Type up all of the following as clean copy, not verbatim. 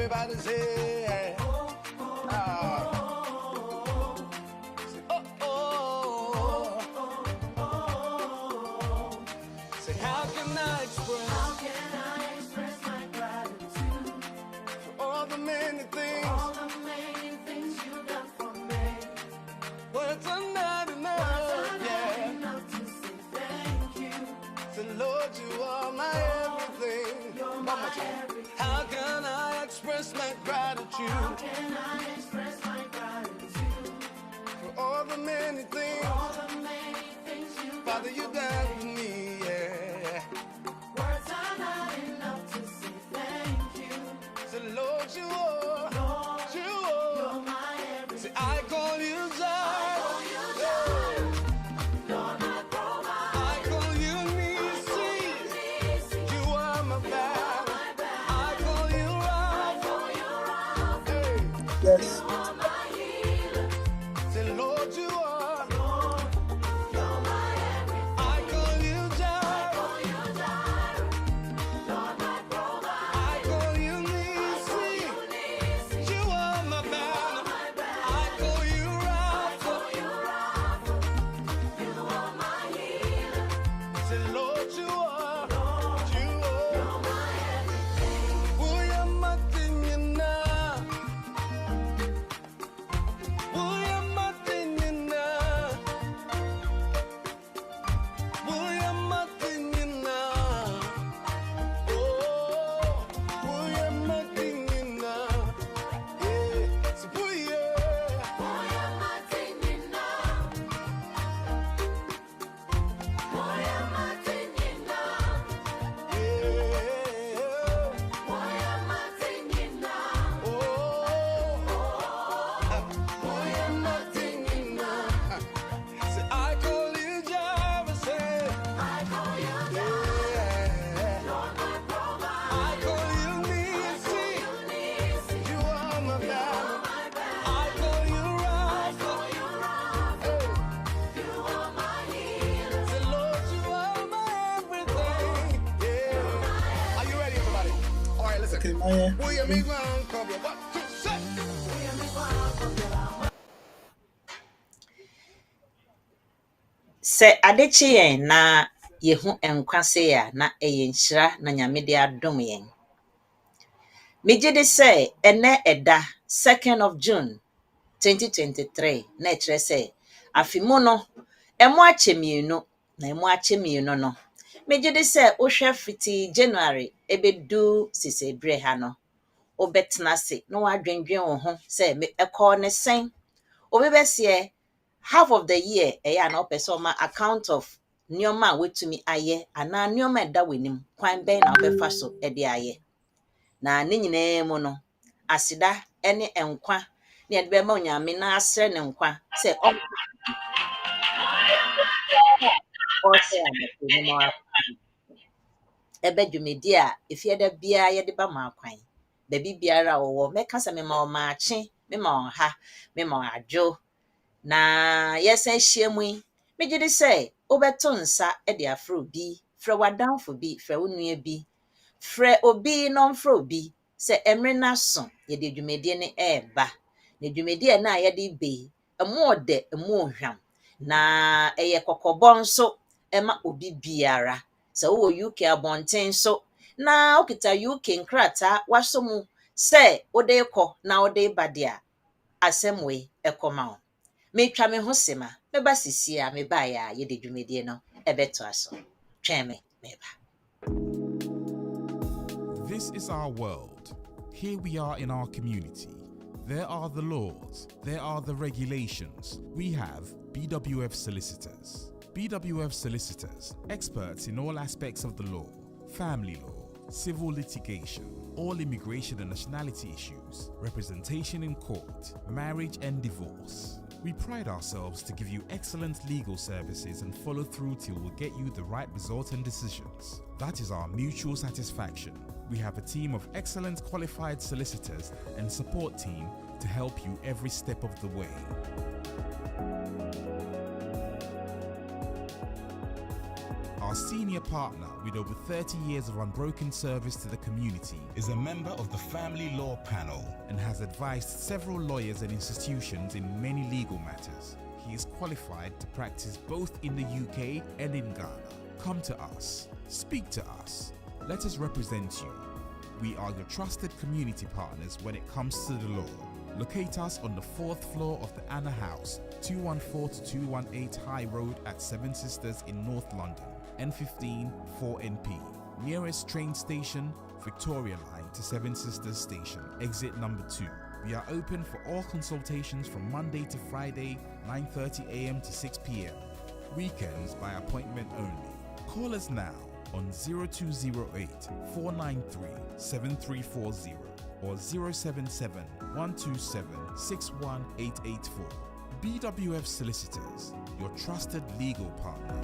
Everybody say, say, how can I express my gratitude for all the many things you've done for me? Words are not enough, to say thank you. Say, Lord, you are my everything. You're my everything. How can I express my gratitude? How can I express my gratitude for all the many things, Father, you done for me, yeah. Words are not enough to say thank you. Say, Lord, you are, you're my everything. Say, I call you Jireh. Lord, my provider. I call you Nisi. You are my battle. I call you Rapha. Yes. You are my healer. Say, Lord, you are. You're my everything. I call you Jireh. Lord, my provider. I call you Nisi. You are my battle. I call you Rapha. You are my healer. Say, Lord, you are. You're my everything. Uya matinyina. Uya matinyina. Uya matinyina. Oh, uya matinyina. Yeah, so uya. Uya matinyina. Uya matinyina. Yeah. Uya matinyina. Uya matinyina. Say, I call you Jireh, say. I call you Jireh. Lord, my provider. I call you Nisi. You are my battle. I call you Rapha. You are my healer. Say, Lord, you are my everything. Yeah. Are you ready, everybody? All right, listen. Okay, Maya. Will you make one cover? 1, 2, 3. Se adechi yen na yehu enkwase ya na eyenhyira na nyame de adom yen. Megye de se ene eda 2nd of June 2023 na ekire se afimu no emo achemienu na emo achemienu no. Megye de se ohwe fiti January ebedu sisebre ha no. Obetena se no wadwendwen wo ho se me ekọ ne sen. Obebese half of the year eya na opese ma account of nioma wetumi aye ana nioma eda wenim kwan ben na obefa so ede aye na ne nyina mu no asida ene enkwa ne ede be ma onyame na asre ne nkwa se se amete no ebe dwumedi a efieda bia ye de ba ma kwan da bibiara wo meka se me ma o maache me ma onha me ma adwo na yesen hyiemu yi megye de se obeto nsa e de afro bi frɛ wadanfo bi frɛ wonua bi frɛ obi no mfrɛ obi se emre na so ye de dwumedie ne eba na dwumedie na ye de be emo ode emo hwam na eye kokobɔ nso ema obi biara se wo UK abonten so na okita UK nkrata wasomu se ode kɔ na ode ba dia asemwe ekoma o metwa me ho sema meba sisia meba ya ye de dwumedie no ebeto aso twɛn me meba. This is our world. Here we are in our community. There are the laws. There are the regulations. We have BWF solicitors. BWF solicitors, experts in all aspects of the law, family law, civil litigation, all immigration and nationality issues, representation in court, marriage and divorce. We pride ourselves to give you excellent legal services and follow through till we get you the right result and decisions. That is our mutual satisfaction. We have a team of excellent qualified solicitors and support team to help you every step of the way. Our senior partner, with over 30 years of unbroken service to the community, is a member of the Family Law Panel and has advised several lawyers and institutions in many legal matters. He is qualified to practice both in the UK and in Ghana. Come to us. Speak to us. Let us represent you. We are your trusted community partners when it comes to the law. Locate us on the 4th floor of the Anna House, 214 to 218 High Road at Seven Sisters in North London, N15 4NP. Nearest train station, Victoria Line to Seven Sisters Station, exit number 2. We are open for all consultations from Monday to Friday, 9:30 a.m. to 6 p.m. Weekends by appointment only. Call us now on 0208 493 7340 or 077 127 61884. BWF Solicitors, your trusted legal partner.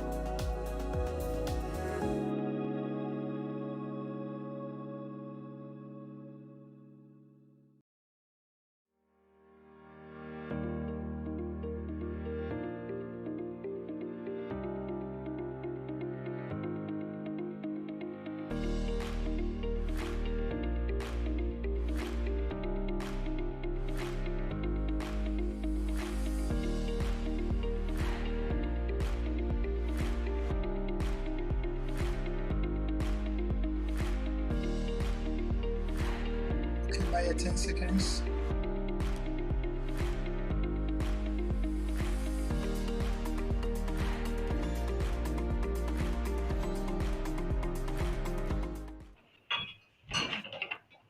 By 10 seconds.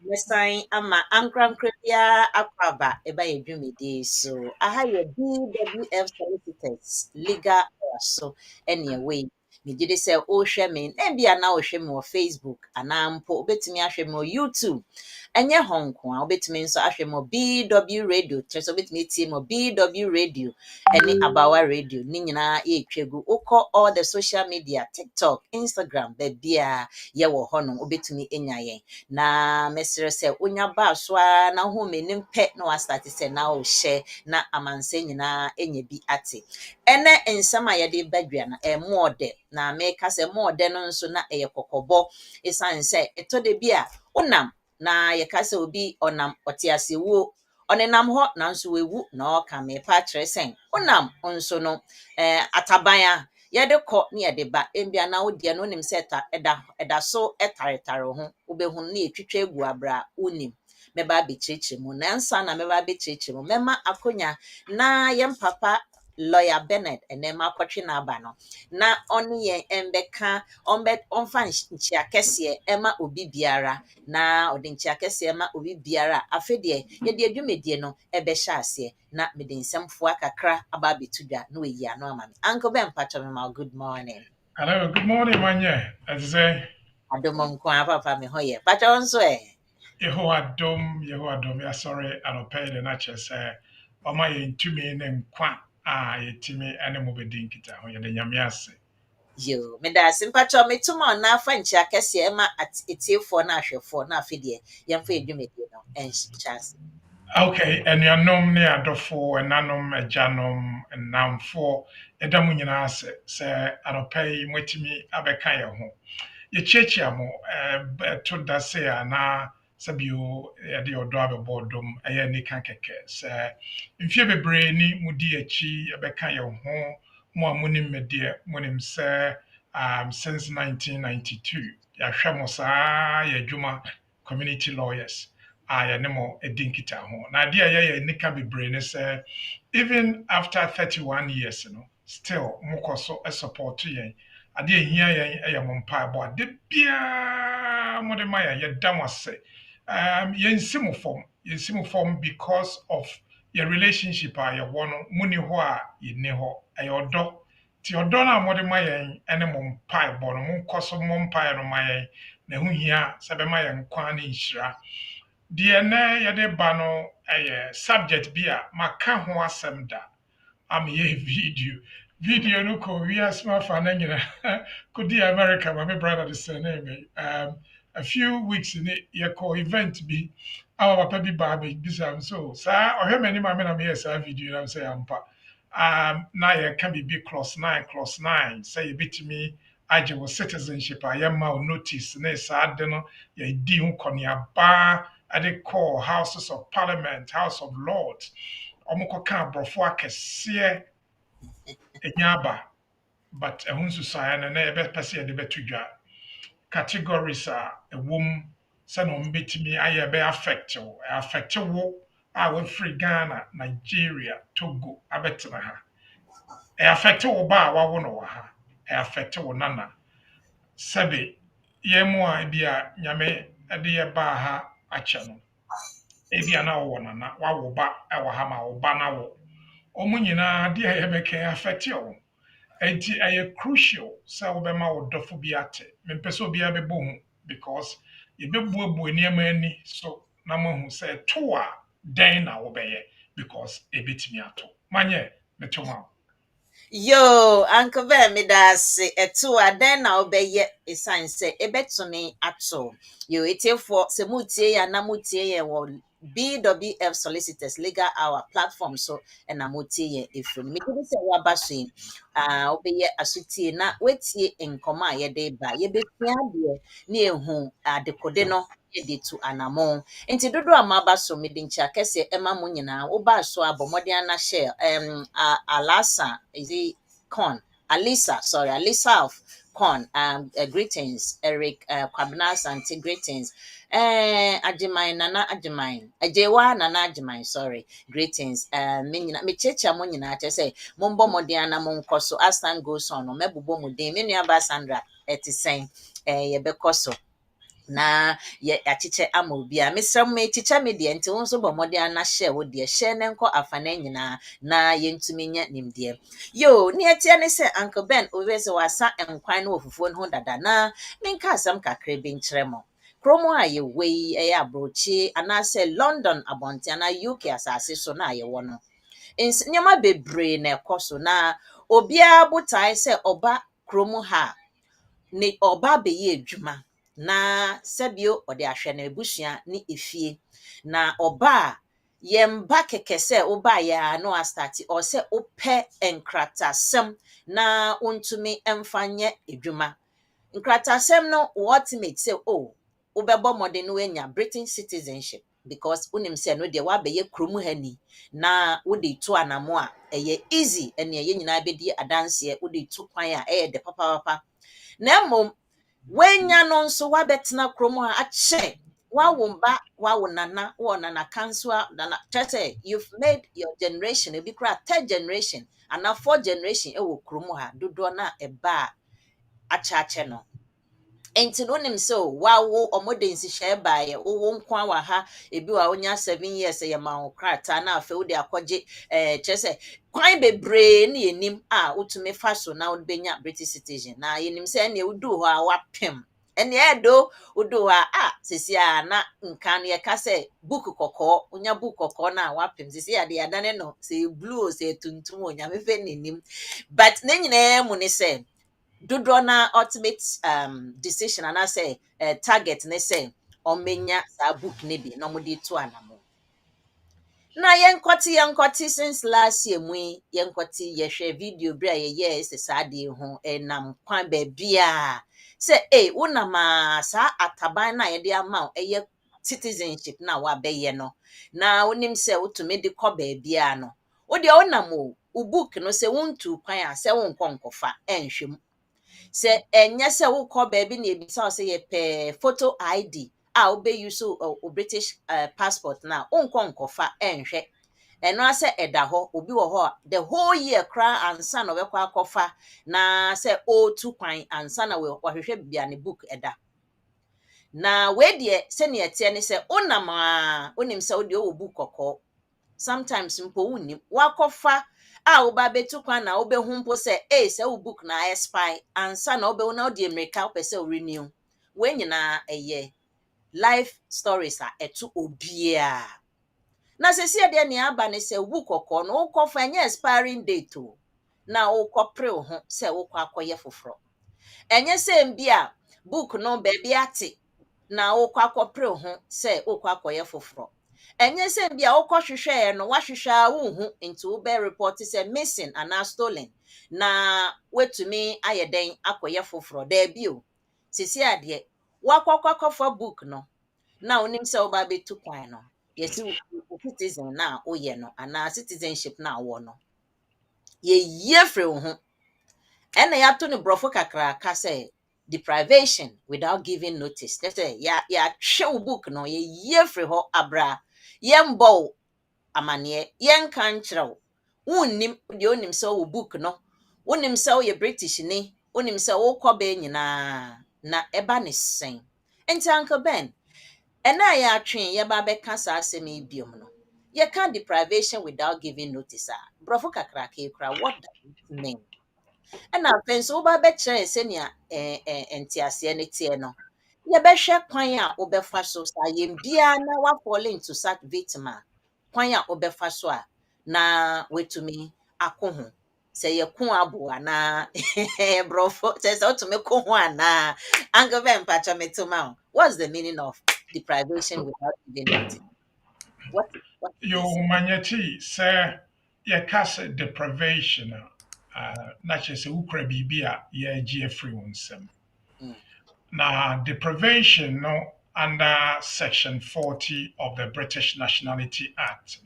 Mesan ama ankrankra biara akwaba eba yedwumedi so aha yɛ BWF solicitors legal so ɛne ɛwei megye sɛ wohwɛ me na bia na wohwɛ me wɔ Facebook anaa mpo wobɛtumi ahwɛ me wɔ YouTube ɛnyɛ hɔ nko a wobɛtumi nso ahwɛ me wɔ BW radio kyerɛ sɛ wobɛtumi atie me wɔ BW radio ɛne Abawa radio ne nyinaa yɛtwa gu wokɔ all the social media TikTok Instagram baabia yɛwɔ hɔ no wobɛtumi anya yɛn na mesrɛ sɛ wonya baa so a na ho m'anim pɛ na wastate sɛ na wohyɛ na amansa nyinaa ɛnya bi ate ɛnɛ nsɛm a yɛde badwa no ɛmoɔdɛ na meka sɛ moɔdɛ no nso na ɛyɛ kɔkɔbɔ ɛsiane sɛ ɛtɔ da bi a wonam na yɛka sɛ obi ɔnam ɔte ase wuo ɔnenam hɔ nanso wewu na ɔka mepa kyerɛ sɛn wonam nso no ataban a yɛde kɔ ne yɛde ba mbia na wodeɛ no wonim sɛ ɛda so ɛtaretare ho wobɛhu ne yɛtwitwa egu abra wonim mɛba abɛkyerɛkyerɛ mu na nsa na mɛba abɛkyerɛkyerɛ mu mɛma akonya na yɛn papa lawyer Bernard enema akɔtwe n'aba no na ɔne yɛn ɛmbɛka ɔmfa nkyia kɛseɛ ɛma obi biara na ɔde nkyia kɛseɛ ɛma obi biara afɛ deɛ yɛde adwumadie no ɛbɛhyɛ aseɛ na mede nsɛmfoa kakra aba abɛtu dwa na wɔyi ano ama me Uncle Ben patɔ me ma good morning. Hello, good morning, Manye. As I say, Adomon kwa papa me hɔ yɛ patɔ nso Yehoadom, ya sorry, I don't pay the nature, say, Mama, you to me and qua, yetimi, and a mobile kita, when you're the Yamias. yo me da simpatɔ me tuma na afa nkyia kɛseɛ ɛma etiefoɔ na ahwɛfoɔ na afɛ deɛ yɛmfa adwumadie no ɛnhyɛ ase. Okay, and your nom near Dofo, and Nanom, a Janum, and Nam for a Damunina, say, I don't pay Mwitimi, Abekaya home. Ye chechiamo to da se na sabio de odo abodom eye ni kankeke se mfie bebre ni mudi achi ebeka ye ho mo amunim medie monim se since 1992 ya hwemo saa ya dwuma community lawyers ya nemo edinkita ho na de ye nika bebre ne se even after 31 years no still mokoso support yen ade ehia yɛn ɛyɛ mo mpaebɔ ade bia mo de ma yɛn yɛda mo ase yɛnsi mo fam because of your relationship a yɛwɔ no mu ni hɔ a yɛnni hɔ ɛyɛ ɔdɔ ti ɔdɔ no a mo de ma yɛn ɛne mo mpaebɔ no mo nkɔ so mo mpae no ma yɛn na ho hia sɛ bɛma yɛn kwan ne nhyira deɛ nɛ yɛde ba no ɛyɛ subject bi a maka ho asɛm da ameyɛ video no ko we as my fan could the America my brother the same a few weeks in it your co event be our papa baby bisam so sir or how many my men yes video I'm say ampa now you can be big +9 say you beat me agye wo citizenship a yɛma wo notice ne saa de no yɛdi ho kɔneaba ade kɔɔ houses of parliament, house of lords ɔmo kɔka aborɔfo akɛseɛ ɛnya aba but ɛho nsusuaeɛ no na yɛbɛpɛ sɛ yɛde bɛto dwa categories a ɛwɔ mu sɛnea ɔmo bɛtumi ayɛ bɛ affect wo affect wo a wafiri Ghana, Nigeria, Togo abɛtena ha affect wo ba a wawo no wɔ ha affect wo nana sɛbe yɛn mu a ebi a nyame de yɛ baa ha akyɛ no ebi a na wɔwɔ nana wawo ba wɔ ha ma wo ba na wo ɔmo nyinaa de a yɛbɛka affect wo enti ɛyɛ crucial sɛ wobɛma wo dɔfo bi ate mempɛ sɛ obiara bɛbɔ hu because yɛbɛbuebue nneɛma ani so na moahu sɛ to a dɛn na wobɛyɛ because ɛbɛtumi ato manyɛ meto ma wo Yo, Uncle Ben, me da se etu adan na obeye esan se ebetumi ato. Yo, etefo se mutie ya na mutie ye wo BWF Solicitors Legal Hour platform so na mutie ye efiri. Me gibi se wa ba so yi. Obeye asutie na wetie nkoma ye de ba. Ye befia de na ehu adekode no de tu anamon. Enti dodo amaba so me dinchi akese ema mo nyina wo ba so abomode ana share alasa is it corn Alisa, sorry, Alisa of corn. Greetings, Eric, Kwabnas, Auntie, greetings. Ajimai, Nana Ajimai, Ajewa, Nana Ajimai, sorry, greetings. Me checha mo nyina che say, Mumbo Modiana Monkoso, as time goes on, or Mebubo Mudi, Miniaba Sandra, etisane, Yebekoso. Na ye achiche ama obi a mesrɛ me chicha me de nti wo nso bɔ mmɔde ana share wo de share ne nkɔ afana nyinaa na yɛntumi nya nimdeɛ yo ne atia ne sɛ Uncle Ben owe sɛ wasa nkwan no ofufuo no ho dada na menka asɛm kakra bi nkyerɛ mo kromo a yɛwɔ yi ɛyɛ abrochi anaasɛ London abɔnten ana UK asase so na yɛwɔ no nneɛma bebree na ɛkɔ so na obiara botae sɛ ɔba kromo ha ne ọba bɛyɛ adwuma na sɛbio ɔde ahwɛ na ebusua ne efie na ọba a yɛmba kɛkɛ sɛ woba ya no astart or sɛ wopɛ nkratasɛm na wontumi mfa nyɛ adwuma nkratasɛm no ultimate sɛ wobɛbɔ mmɔden no woanya British citizenship because wonim sɛ no deɛ woabɛyɛ kurom ha ni na wode to anamo a ɛyɛ easy ɛne ɛyɛ nyinaa bɛdi adanseɛ wode to kwan a ɛyɛ de papapapa na mmom wenya no nso wabɛtena kurom a akyɛ wawo mba wawo nana wo nana kansua nana tete you've made your generation ebi kura third generation and fourth generation ɛwɔ kurom ha dodoɔ na ɛba akyɛ no enti no nim so wawo ɔmode nsihye bae wo nko awa ha ebi wa wonya 7 years yɛ ma wo krata na afa wo de akɔgye kyerɛ sɛ kwan bebree ne yenim a wotumi fa so na wo benya British citizen na yenim sɛ ne wudu hɔ a wapem ene edo wudu hɔ a sesi a na nka no yɛka sɛ book kɔkɔɔ wonya book kɔkɔɔ na wapem sesi a de adane no sɛ blue sɛ tuntum onyame fɛ nenim but ne nyinaa mu ne sɛ dodoɔ na ultimate decision and I say target ne say ɔmenya saa book ne bi na ɔmode to anamo na yɛnkɔte since last year mu yɛnkɔte yɛhwɛ video bi a yɛyɛ sɛ saa de ho nam kwan baabi a sɛ wonam a saa ataban na yɛde ama ɛyɛ citizenship na wabɛyɛ no na wonim sɛ wotumi de kɔ baabi a no wo deɛ wonam o book no sɛ wontu kwan a sɛ wonkɔ nkɔfa ɛnhwɛ mu sɛ ɛnyɛ sɛ wokɔ baabi na ebisa wo sɛ yɛpɛ photo ID a wobɛyi so o British passport na wonkɔ nkɔfa ɛnhwɛ ɛno asɛ ɛda hɔ obi wɔ hɔ a the whole year kra ansa na ɔbɛkɔ akɔfa na sɛ ɔtu kwan ansa na wɔhwehwɛ bia ne book ɛda na we deɛ sɛ ne ɛteɛ ne sɛ wonam a wonim sɛ wo deɛ wɔ book kɔkɔɔ sometimes mpo wonnim wakɔfa a woba betu kwan na wobehu mpo sɛ sɛ wo book na expire ansa na wobehu na wode America wopɛ sɛ renew we nyinaa ɛyɛ life stories a ɛto obia na sɛsi ɛdeɛ ne aba ne sɛ book kɔkɔɔ no wokɔfa ɛnyɛ expiring date o na wokɔpre wo ho sɛ wokɔ akɔyɛ foforɔ ɛnyɛ sɛ mbi a book no baabi ate na wokɔ akɔpre wo ho sɛ wokɔ akɔyɛ foforɔ Enye se bia wokɔhwehwɛ no wahwehwɛ wohu into wo be report say missing and stolen na wetumi ayɛ den akɔyɛ foforo da bio sisi ade wakɔkɔkɔfa book no na onim sɛ woba betu kwan no yesi citizen na woyɛ no ana citizenship na wo no ye frɛ wo ho ɛna yɛato no brɔfo kakraka sɛ deprivation without giving notice. That's it. Ya show book no ye free ho abra. Yembo amane yen kan kyerɛw. Wonnim de onim sɛ wo book no. Wonim sɛ wo ye British ni. Wonim sɛ wo kɔbe nyina na ɛba ne sen. Enti Uncle Ben, ɛna ya atwen ye ba bɛka saa asɛm yi biom no. Ye can deprivation without giving notice. Brɔfo kakraka kra, what does it mean? Ɛna afei nso woba bɛkyerɛ sɛnea nteaseɛ ne teɛ no yɛbɛhwɛ kwan a wobɛfa so saa yɛn biara na wafɔle into such victim a kwan a wobɛfa so a na wetumi akɔ ho sɛ yɛko abo anaa brɔfo sɛ wotumi ko ho anaa Uncle Ben mpakyɛ metoma o. What's the meaning of deprivation without giving notice? What is Yo this? manyeti sɛ yɛka sɛ deprivation na kyerɛ sɛ wokura biribi a yɛagye afiri wo nsam. Mm, Now, deprivation no, under Section 40 of the British Nationality Act.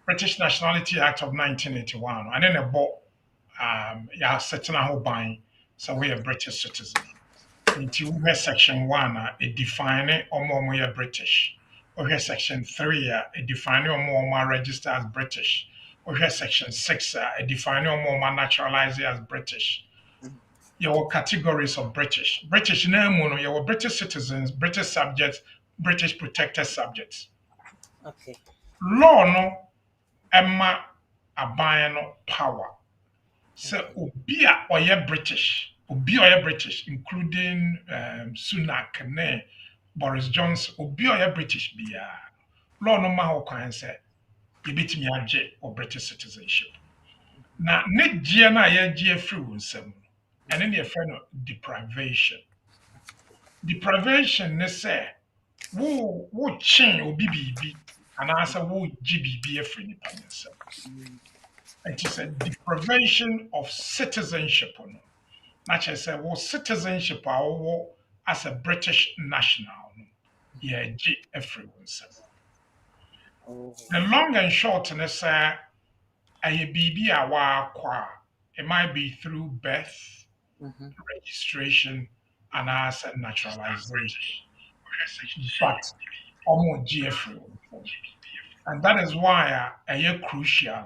British Nationality Act of 1981. And then a book, yeah, setting a whole buying. So we are British citizen. Into Section 1, it define it or more British. Or Section 3, it define or more registered as British. Or Section 6, it define or more naturalized as British. Your categories of British. British name, your British citizens, British subjects, British protected subjects. okay. Law no, Emma Abano power. So, Ubia or British, British, including Sunak, ne, Boris Johnson, Ubia or British, bia. Law no maho can say, you beat me a J or British citizenship. Now, ne Giana, ye free some. And then your friend deprivation. Deprivation ne say wo chain obi bibi and answer wo GBB afri nipa nsam. It is a deprivation of citizenship no. Na kyerɛ sɛ wo citizenship a wo as a British national no yɛgye afri wo nsam. Oh. The long and short ne sɛ ɛyɛ biribi a wakɔ a it might be through birth, registration, and as a naturalization. But almost GFRE. And that is why a crucial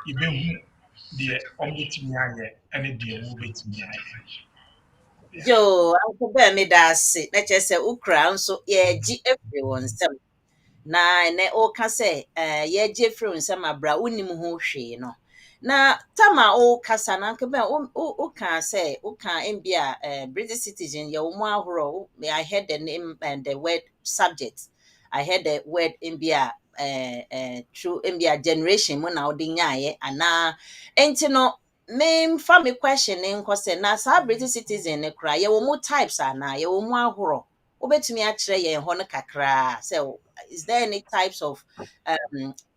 even the omnitimiaye and the obetimiaye. Yo, Uncle Ben me da ase. Na kyerɛ sɛ ukra nso yɛgye afiri wɔn nsam. Na ɛnɛ ɔka sɛ yɛgye afiri wɔn nsam abra wonim ho hwee no. Na tama ɔkasa na Uncle Ben ɔka sɛ ɔka mbia British citizen yɛ wɔn ahorow. I heard the name and the word subject. I heard the word mbia true mbia generation mu na ɔde nyaayɛ ana enti no memfa me question ne nkɔ sɛ na saa British citizen ne kora yɛwɔ mu types ana yɛwɔ mu ahorow wobɛtumi akyerɛ yɛn hɔ no kakra sɛ is there any types of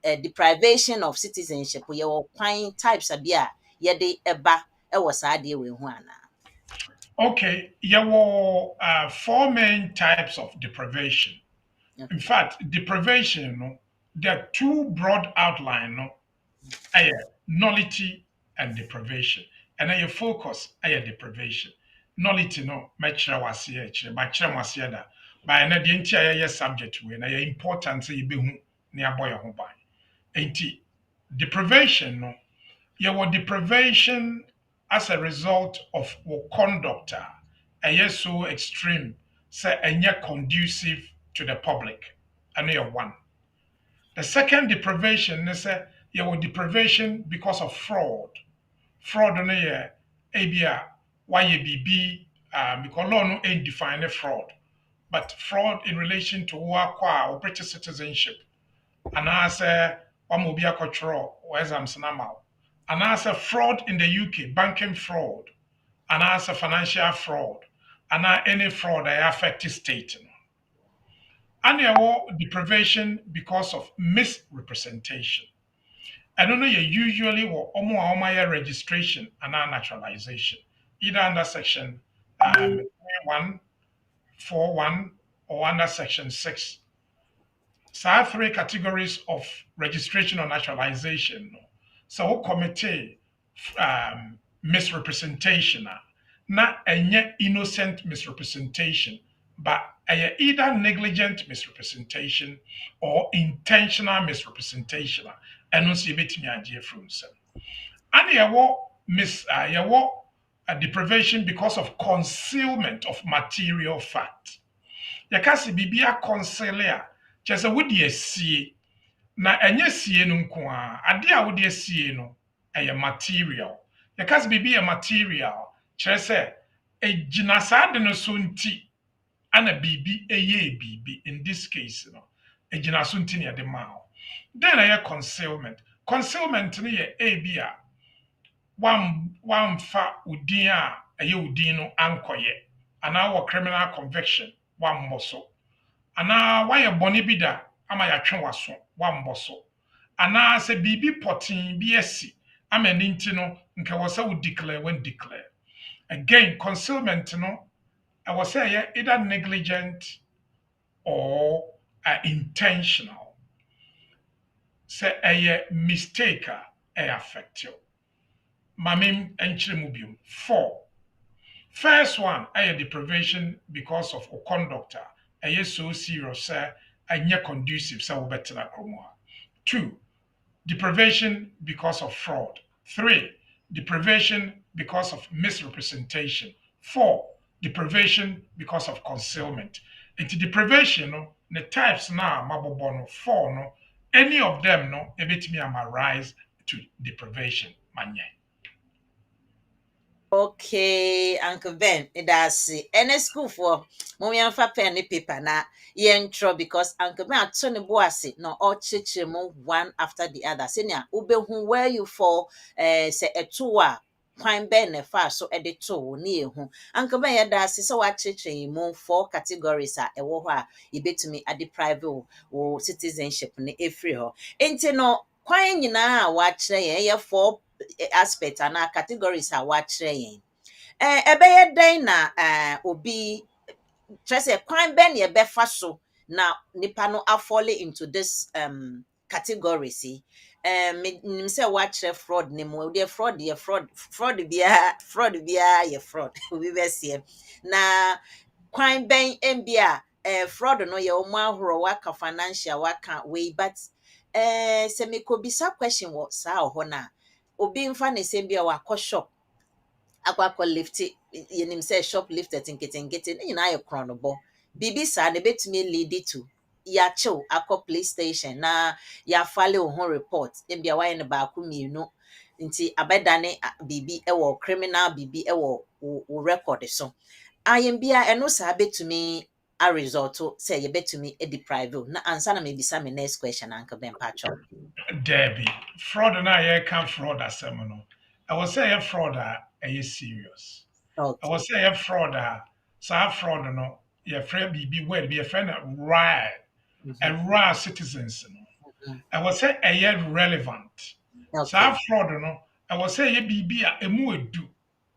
deprivation of citizenship yɛwɔ kwan types a bi a yɛde ɛba ɛwɔ saa adeɛ wɔ ho ana. Okay, there were four main types of deprivation. Okay. In fact, deprivation, no, there are two broad outlines, no, nullity and deprivation. And then your focus deprivation. Nullity no mekyerɛ waseɛ kyerɛ ba kyerɛ waseɛ da. Ba na deɛ nti a yɛyɛ subject we na yɛ important sɛ yɛbɛhu na yɛabɔ yɛn ho ban. Enti deprivation no yɛwɔ deprivation as a result of wo conduct a ɛyɛ so extreme sɛ ɛnyɛ conducive to the public. Ɛno yɛ one. The second deprivation is your deprivation because of fraud. Fraud no yɛ ebia wayɛ biribi because law no ain't define fraud, but fraud in relation to wakɔ or British citizenship anaasɛ wama obi akɔtwerɛ wɔ exams na ma wo anaasɛ fraud in the UK, banking fraud anaasɛ financial fraud anaa any fraud a affect state no. And there deprivation because of misrepresentation. I don't know you usually will almost registration and naturalization, either under section 141 or under section 6. So I have three categories of registration or naturalization. No? So what committee misrepresentation not a innocent misrepresentation, but either negligent misrepresentation or intentional misrepresentation. And also you bet me idea from some. And deprivation because of concealment of material fact. Yakasi bibia concealia, just a woody see na enye sie no nko a ade a wode sie no ɛyɛ material yɛka sɛ biribi yɛ material kyerɛ sɛ egyina saa de no so nti ana biribi ɛyɛ biribi in this case no egyina so nti ne yɛde ma wo then ɛyɛ concealment no yɛ ebi a wamfa udin a ɛyɛ udin no ankɔyɛ anaa wɔ criminal conviction wammɔ so anaa wayɛ bɔne bi da ama yɛatwe w'aso wammɔ so anaa sɛ biribi pɔtee bi asi ama ne nti no nka wɔ sɛ wo declare when declare again concealment no ɛwɔ sɛ ɛyɛ either negligent or intentional sɛ ɛyɛ mistake a ɛyɛ affect you mamem nkyerɛ mu biom 4 first one ɛyɛ deprivation because of conduct a ɛyɛ so serious sɛ ɛnyɛ conducive sɛ wobɛtena kurom a 2 deprivation because of fraud. 3 deprivation because of misrepresentation. 4 deprivation because of concealment. Into deprivation no the types now mabobo no 4 no any of them no ebetimi am rise to deprivation manye. Okay, Uncle Ben, that's it. Any school for Momian fa pen and paper na yentro because Uncle Ben Tony Boasi no all chichimu one after the other. Senior, ube where you for say a tour. Kwan ben ne fa so e de to ne ehu anka ben ya da se wa cheche mu 4 categories a ewo ho a yebetumi a deprive wo citizenship ne efri ho enti no kwan nyina a wa kire ye 4 aspect and categories a wa kire yen ebeye den na obi trese kwan ben ye befa so na nipa no fall into this category see nim say watch fraud ne mo de fraud ye fraud bia ye fraud we be see na kwan ben mbia fraud no ye o mo ahoro waka financial waka way but se me ko bisa question wo sa ho na obi mfa ne se bia wa shop akwa lift yenim say shop lift tinketinketi ne nyina ye kronobo bibi sa ne betumi lead to ya chill akọ police station na ya file ho report ebia wa ne ba ku mienu nti abedane bibi ewo criminal bibi ewo wo record so ayem bia eno sa betumi a result say ye betumi e deprive na answer na me bisa me next question anka ben pacho Debbie, fraud na ye can fraud asem no I was say fraud a serious I okay was say fraud sa fraud no your friend bibi well be a friend right and raw citizens no I was say relevant. So okay fraud no I was say bibi a emu edu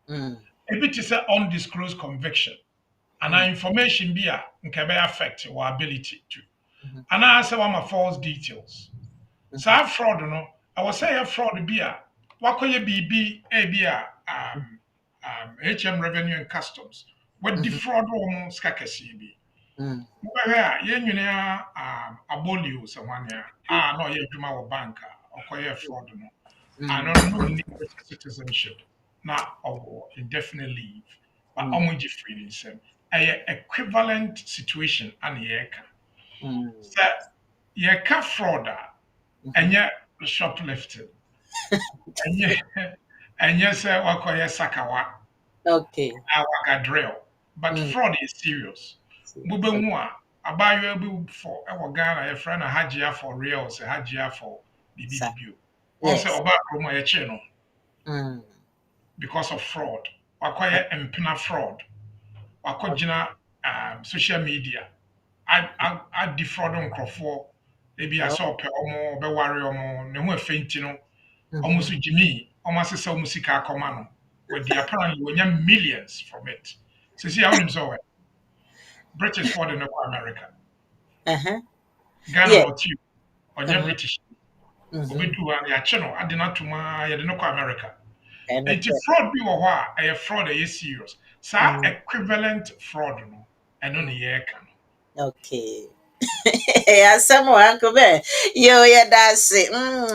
mm ebi te say undisclosed conviction and our information be a nka be affect your ability to and I say one my false details. So fraud no I was say fraud be a wakoye bibi e be a HM revenue and customs what defraud almost skakesi bi mm where yen nyina abolio someone no ye dwuma wo bank okoye fraud no and no need citizenship na indefinite leave but omoji free nsem equivalent situation and ye ka so ye ka fraud enye shoplifting enye say wakoye sakawa okay awaka drill but fraud is serious mubenhu a abayo bi for ewo Ghana ye friend na hajia for real say hajia for bibibio on say yes oba kromo ye che no mm because of fraud wakoye empina fraud wakogina social media I defraud nkrɔfoɔ ebi Oh. asɛ ɔpɛ ɔmo ɔbɛware ɔmo ne ho efe nti no ɔmo Mhm. so gyimi ɔmo asesa ɔmo sika akɔma no wɔde apparently wɔnya millions from it sisi a wonim sɛ ɔwɛ British for de no kɔ America Uh-huh. Ghana Yeah. ɔte ɔnyɛ Uh-huh. British Mhm. obedu hɔ a yɛakye no ade no ato mu a yɛde no kɔ America And enti fraud bi wɔ hɔ a ɛyɛ fraud a ɛyɛ serious saa mm, equivalent fraud no ɛno mm. ne yɛreka no. Okay. Asɛm wɔ Uncle Ben. Yo, yɛda ase.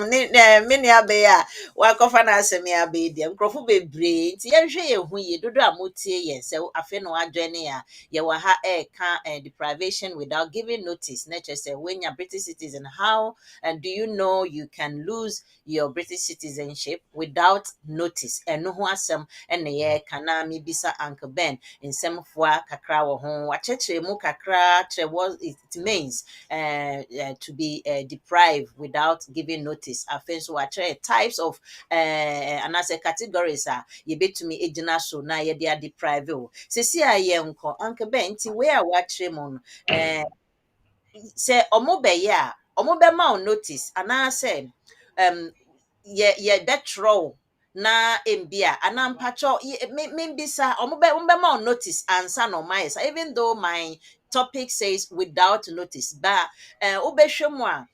Me nua bɛyɛ a wakɔfa no asɛm yi aba yi deɛ nkurɔfo bebree nti yɛnhwɛ yɛn ho yie dodo a motie yɛn sɛ afei na wadwene a yɛwɔ ha ɛɛka deprivation without giving notice na kyerɛ sɛ woanya British citizen how and do you know you can lose your British citizenship without notice ɛno ho asɛm ɛna yɛreka na mebisa Uncle Ben nsɛmfoa kakra wɔ ho wakyerɛkyerɛ mu kakra kyerɛ what it means to be deprived without giving notice. Afei nso wakyerɛ types of anaasɛ categories a yɛbɛtumi gyina so na yɛde deprive o. Sesi a yɛnkɔ Uncle Ben nti wei a wakyerɛ mu no sɛ ɔmo bɛyɛ a ɔmo bɛma wo notice anaasɛ yɛbɛtwerɛ wo na mbia anaa mpakyɛw membisa ɔmo bɛma wo notice ansa na ɔmo ayɛ sa even though my topic says without notice but wobɛhwɛ mu a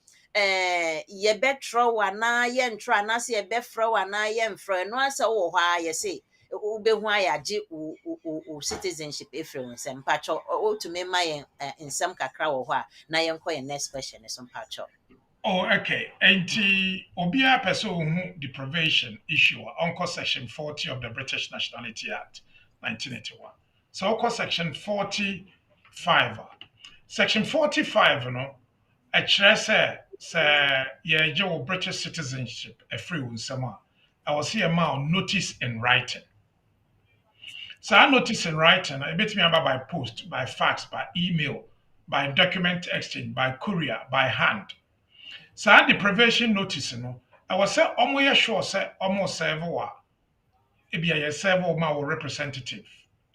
yɛbɛtwerɛ wo anaa yɛntwerɛ anaasɛ yɛbɛfrɛ wo anaa yɛmfrɛ ɛno asɛ wowɔ hɔ a yɛse wobɛhu ayɛ agye wo citizenship ɛfiri wo nsɛm mpakyɛw wotumi ma yɛn nsɛm kakra wɔ hɔ a na yɛnkɔ yɛn next question so mpakyɛw. Oh, okay. Enti obiara pɛ sɛ ohu deprivation issue a ɔnkɔ section 40 of the British Nationality Act 1981. So ɔkɔ section 45 a section 45 no ɛkyerɛ sɛ yɛgye wo British citizenship ɛfiri wo nsɛm a ɛwɔ sɛ yɛma wo notice in writing. Saa notice in writing ɛbɛtumi aba by post, by fax, by email, by document exchange, by courier, by hand. Saa deprivation notice no ɛwɔ sɛ ɔmo yɛ sure sɛ ɔmo serve wo a ebia yɛ serve wo ma wo representative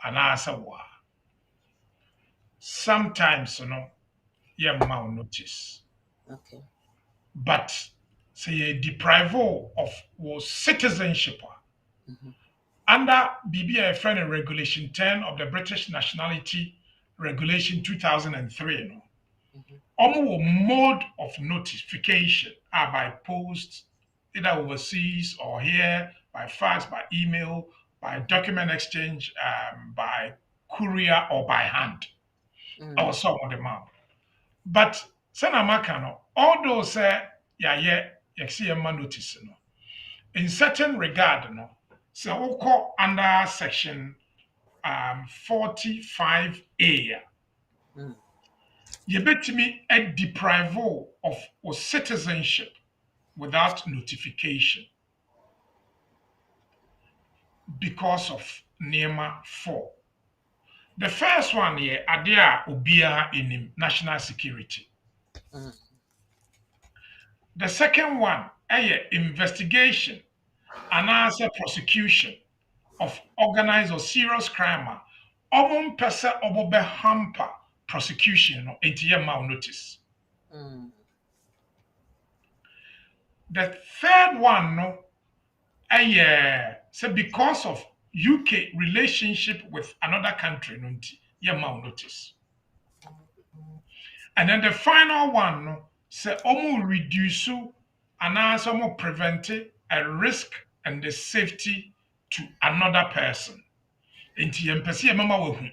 anaasɛ wo a sometimes no yɛmma wo notice Okay. but sɛ yɛ deprive wo of wo citizenship a Mhm. under biribi a yɛfrɛ no regulation 10 of the British Nationality Regulation 2003 no Mhm. Omo mode of notification are by post, either overseas or here, by fax, by email, by document exchange, by courier or by hand. Or some of them out. But Sanamaka no, all those yeah, you see a man notice no. In certain regard, no, so we under section 45A. Mm. Yɛbɛtumi deprive wo of wo citizenship without notification because of nneɛma four. The first one yɛ adeɛ a obiara anim, national security. Mm. The second one ɛyɛ investigation anaasɛ prosecution of organised or serious crime a ɔmo mpɛ sɛ ɔmo bɛhamper prosecution no enti yɛmma wo notice. Mm. The third one no so because of UK relationship with another country, no nti, yɛma wo notice. And then the final one, no, say omo reduce and also omo prevent a risk and the safety to another person. Nti yɛmpɛ sɛ yɛmama wo hu.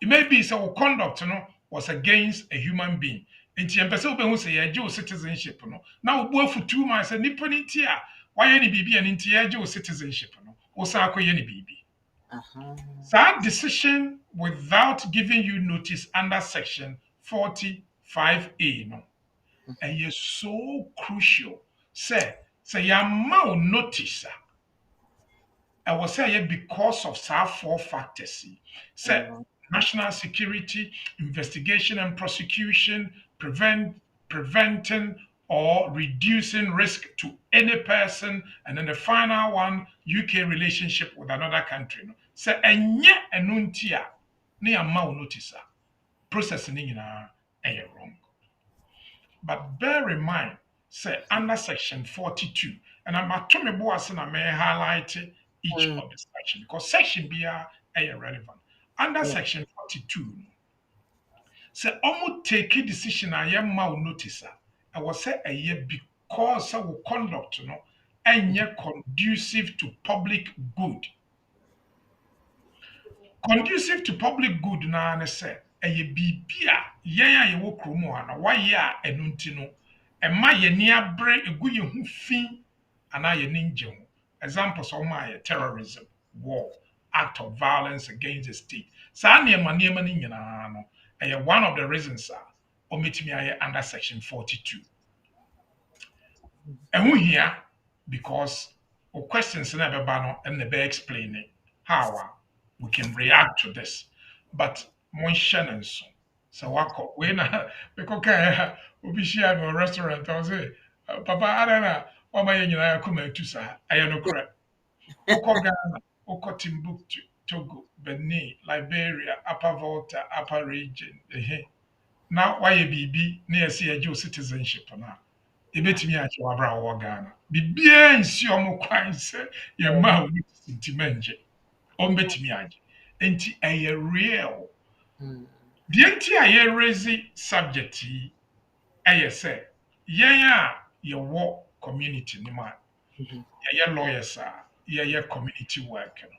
It may be so conduct no was against a human being. Nti yɛmpɛ sɛ wobɛhu sɛ yɛagye wo citizenship no. Na wobu afu 2 months sɛ nipa ni nti a wayɛ ne biribi a ne nti yɛagye wo citizenship no. Wo san akɔyɛ ne biribi. Uh-huh. That decision without giving you notice under section 45A no. And you're so crucial. Say yɛama wo notice a I was saying because of some four factors. Say Mm. national security, investigation and prosecution, preventing or reducing risk to any person, and then the final one, UK relationship with another country. No? Say enye enuntia ne amma wo notice a process ni nyinaa wrong. But bear in mind, say under section 42, and I'm at me boas and I may highlight each Mm. of the section because section B are relevant. Under Yeah. section 42, say almost take a decision I am mal notice. I was say a year because our conduct, and yet conducive to public good. Conducive to public good na ne sɛ ɛyɛ biribi a yɛn a yɛwɔ kurom ha no wayɛ a ɛno nti no ɛma yɛni abere egu yɛn ho fi anaa yɛni ngye ho. Examples ɔmo ayɛ terrorism, war, act of violence against the state. Saa nneɛma no nyinaa no ɛyɛ one of the reasons a ɔmetumi ayɛ under section 42. Ɛho hia because o questions na ɛbɛba no ɛna ɛbɛ explain it how we can react to this. But monhyɛ ne nso sɛ wakɔ wei na mekɔkae ha obi hyia me wɔ restaurant ɔ sɛ papa ada na wama yɛ nyinaa yɛkɔma atu saa ɛyɛ nokorɛ wokɔ Ghana wokɔ Timbuktu Togo Benin Liberia Upper Volta Upper Region na wayɛ biribi na yɛsɛ yɛgye wo citizenship no a yɛbɛtumi akyɛ wabra a wɔwɔ Ghana biribiara nsi ɔmo kwan sɛ yɛma wo ne ntimi ngye ɔmbɛtumi agye enti ɛyɛ real. Mm. Deɛ nti a yɛrezi subject yi ɛyɛ sɛ yɛn a yɛwɔ community no mu a Mhm. yɛyɛ lawyers a yɛyɛ community work no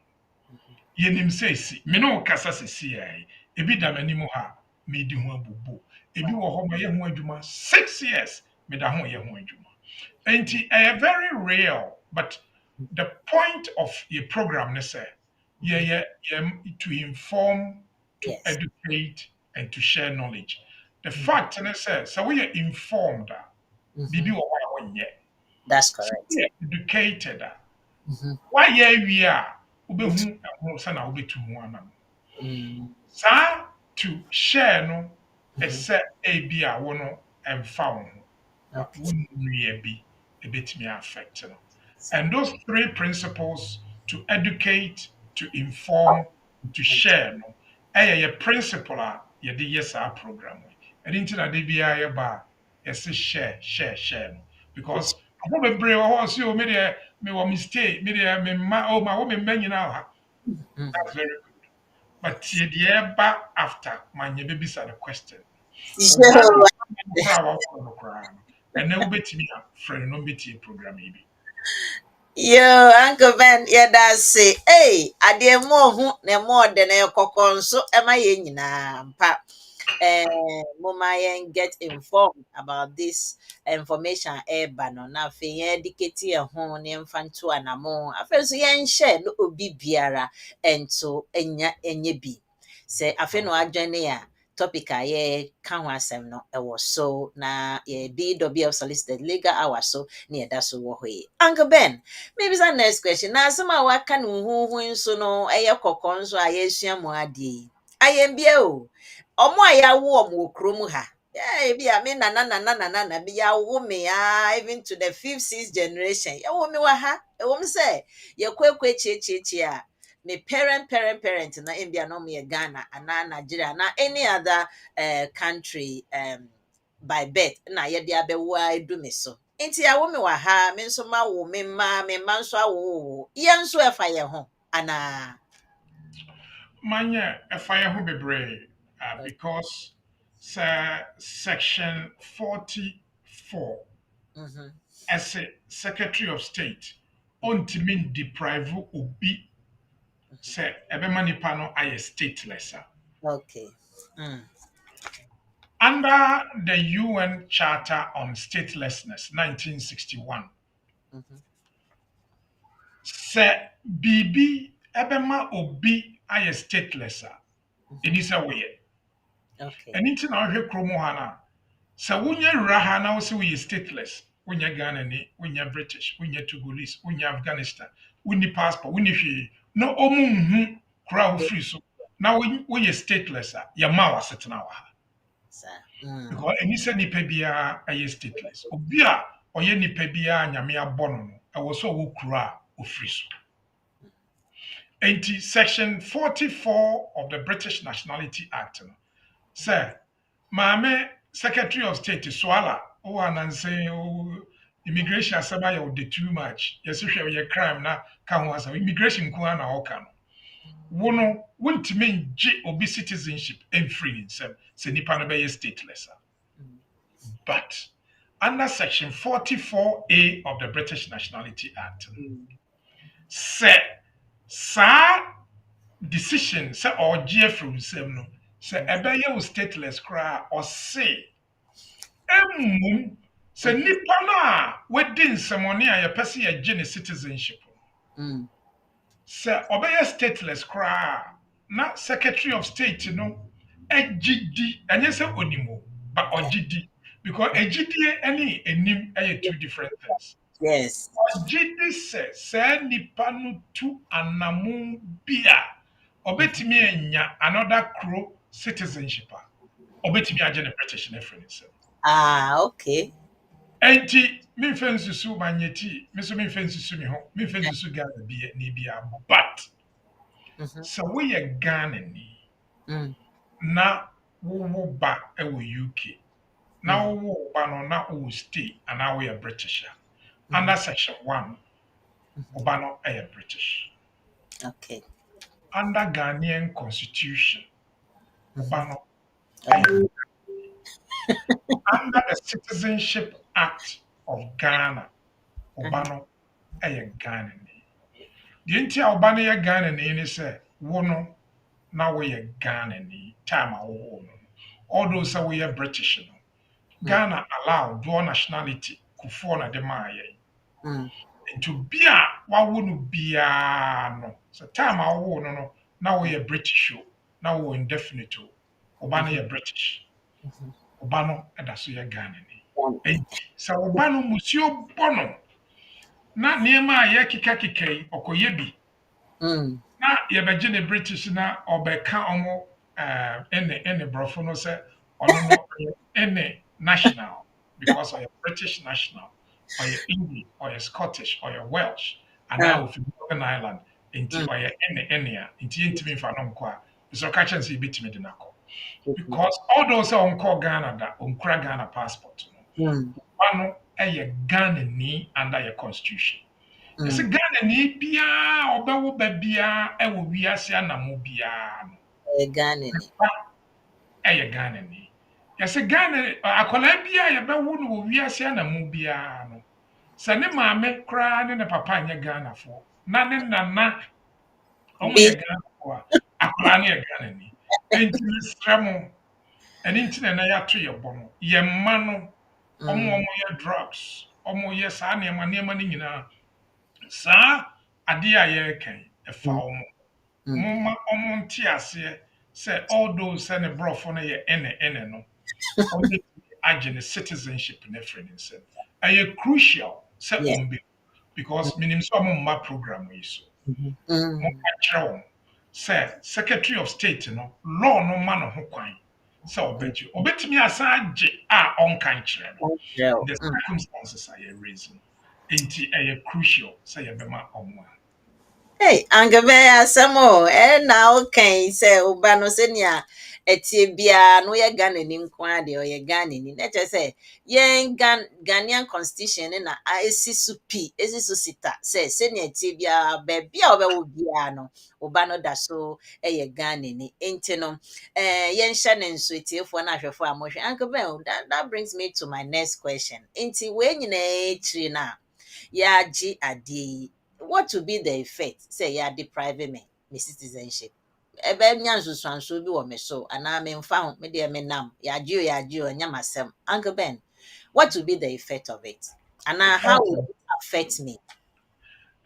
yɛnim sɛ esi me ne wo kasa sɛsi yɛ ebi da m'anim ha medi ho abubu ebi wɔ hɔ ma yɛ ho adwuma 6 years meda ho yɛ ho adwuma enti ɛyɛ very real but the point of your program ne sɛ yɛyɛ to inform to Yes. educate and to share knowledge. The fact ne sɛ sɛ woyɛ informed a biribi wɔ hɔ a wɔnyɛ That's sɛ correct. woyɛ educated a Mhm. woayɛ awie a wobɛhu ɛho sɛna wobɛtu ho anam Mm. saa to share no ɛsɛ ebi a wo no ɛmfa wo ho but Okay. wo nnua bi ɛbɛtumi affect no and those three principles to educate to inform to share no ɛyɛ yɛ principle a yɛde yɛ saa program yi ɛde nti na de biara yɛba a yɛse share no because ɔmo bebree wɔ hɔ so o me deɛ mewɔ me stay me deɛ me mma ma wo me mma nyinaa wɔ ha Mhm. that's very good but tie deɛ ɛba after manyɛ bɛbisa the question Sure. one koraa wɔwɔ no koraa no ɛnɛ wobɛtumi afrɛ no na ɔmbɛtie program yi bi. Yo, Uncle Ben, yeah, that's it. Hey, I dear more who ne more than a cockon, so am I in pa. Mama get informed about this information bano na fe yen diketi ho ne mfa nto anamo afa so yen share no obi biara ento enya bi se afa no adwene a topic a ye ka ho asɛm no ɛwɔ so na ye BWF solicited legal hour so ne yɛda so wɔ hɔ yi Uncle Ben maybe that next question na asɛm a waka no huhu nso no ɛyɛ kɔkɔ nso a yɛasua mu adeɛ yi ayɛmbia o ọmụ a yɛawo ọmụ wɔ kurom ha ebi a me nana bi yɛawo me even to the 5th 6th generation yɛwo me wɔ ha ɛwɔ m sɛ yɛkɔ akyiakyie a me parent na mbia na ɔmo yɛ Ghana anaa Nigeria na any other country by birth na yɛde abɛwo a edu me so nti yɛawo me wɔ ha me nso ma wo me mma nso awo yɛn nso ɛfa yɛn ho anaa Manya ɛfa yɛn ho bebree because section 44 Mhm. ɛsɛ secretary of state ɔntumi deprive obi sɛ ɛbɛma nipa no ayɛ stateless a. Okay. Mm. Under the UN Charter on Statelessness 1961 Mhm. sɛ biribi ɛbɛma obi ayɛ stateless a ɛni sɛ woyɛ Okay. ɛno nti na ɔhwɛ kurom ha no a sɛ wonya wura ha na wo sɛ woyɛ stateless wonya Ghanani wonya British wonya Togolese wonya Afghanistan wonni passport wonni hwee na ɔmo nhu kora a wofiri so na woyɛ stateless a yɛma wo asetena wɔ ha Mm. because ɛni sɛ nipa biara ɛyɛ stateless obi a ɔyɛ nipa biara nyame abɔ no no ɛwɔ sɛ ɔwɔ kura a ofiri so enti section 44 of the British Nationality Act no sɛ Maame Secretary of State Swala, and say, immigration asaba you de too much. Yes, your crime na can was immigration kuana oka no. Wono wontimi gye obi citizenship free himself. Se nipa no be stateless. But under section 44A of the British Nationality Act, say sa decision say or from himself no say ebeye wo stateless cry or say emu say nipa na wedi nsɛmɔne a yɛpɛ sɛ yɛgye ne citizenship sɛ ɔbɛyɛ stateless koraa na secretary of state no agye di ɛnyɛ sɛ onimo but ɔgye di because agyidie ne anim ɛyɛ two different things. Yes. Ɔgye di sɛ saa nipa no tu anamo bi a ɔbɛtumi anya another kuro citizenship a ɔbɛtumi agye ne British ne frɛ ne nsɛm. Okay. Enti memfa nsusu manyeti me so memfa nsusu me ho memfa nsusu Ghana bi ni bia but sɛ woyɛ Ghana ni na wo ba ɛwɔ UK na wo ba no na wo stay ana wo yɛ British under section 1 wo ba no ɛyɛ British. Okay. Under Ghanaian constitution wo ba no ɛyɛ under the Citizenship Act of Ghana wo ba no ɛyɛ Ghana ni. The nti a wo ba no yɛ Ghana ni ne sɛ wo no na wo yɛ Ghana ni time a wo no although sɛ wo yɛ British no Ghana allow dual nationality kufuor na de ma yɛ. Nti bi a wawo no biara no sɛ time a wo no na wo yɛ British o na wo indefinite o wo ba no yɛ British wo ba no ɛda so yɛ Ghana ni. Nti sɛ wo ba no musuo bɔ no na nneɛma a yɛkeka yi ɔkɔyɛ bi na yɛbɛgye ne British na ɔbɛka ɔmo ɛne brɔfo no sɛ ɔno no ɛne national because ɔyɛ British national ɔyɛ English ɔyɛ Scottish ɔyɛ Welsh anaa ofi Northern Ireland nti ɔyɛ ɛne a nti yɛntumi mfa no nkɔ a ɛsɛ ɔka kyɛn sɛ yɛbɛtumi de no akɔ because although sɛ ɔnkɔ Ghana da ɔnkura Ghana passport no ɔba no ɛyɛ Ghana ni under yɛ constitution. Ɛsɛ Ghana ni biara ɔbɛwo ba biara ɛwɔ wiase anamo biara no Ghana ni ɛyɛ Ghana ni. Yɛsɛ Ghana akwadaa biara yɛbɛwo no wɔ wiase anamo biara no sɛ ne maame koraa ne ne papa nyɛ Ghanafoɔ na ne nana ɔmo yɛ Ghanafoɔ a akwadaa no yɛ Ghana ni. Enti mesrɛ mo ɛne nti na yɛato yɛ bɔ no yɛmma no ɔmo yɛ drugs ɔmo yɛ saa nneɛma no nyinaa saa adeɛ a yɛrekan ɛfa ɔmo momma ɔmo nte aseɛ sɛ all those sɛ ne brɔfo no yɛ ɛne no ɔmo agye ne citizenship ne frɛ ne nsɛm ɛyɛ crucial sɛ ɔmbe because menim sɛ ɔmo mma program yi so momma kyerɛ wɔn sɛ Secretary of State no law no ma no ho kwan sɛ ɔbɛgye ɔbɛtumi asan agye a ɔnka nkyerɛ no the circumstances a yɛ raising nti ɛyɛ crucial sɛ yɛbɛma ɔmo a. Hey, angabe asamo na okay say uba no senia etie bia no ye Ghana ni nko ade o ye Ghana ni na che say yen Ghanaian constitution na esisu sita say senia etie bia ba bia obewo bia no uba no da so ye Ghana ni enti no yen hye ne nso etiefo na ahwefo amohwe angabe that brings me to my next question enti we nyina etri na ya ji ade what would be the effect? Say, yeah, depriving me citizenship. Ebe nya nsusuanso bi wo me so ana me mfa ho me de me nam ya geo nya masem. Uncle Ben, what would be the effect of it? And how would it affect me?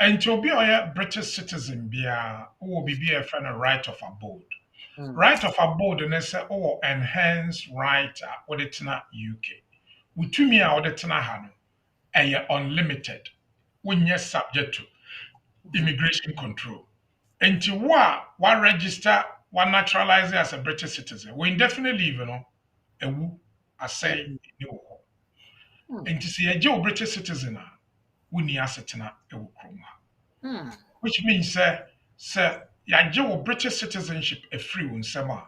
And to be a British citizen, be will be a friend of right of abode. Right of abode, and they say, oh, enhanced right with it na UK. We to me out the Tanahano, and you're unlimited when you're subject to immigration control. And to what register, what naturalize as a British citizen, we indefinitely leave, a woo, I say, no. And to see a Joe British citizen, we need assetna a woo chroma. Which means, sir, ya Joe British citizenship a free one summer.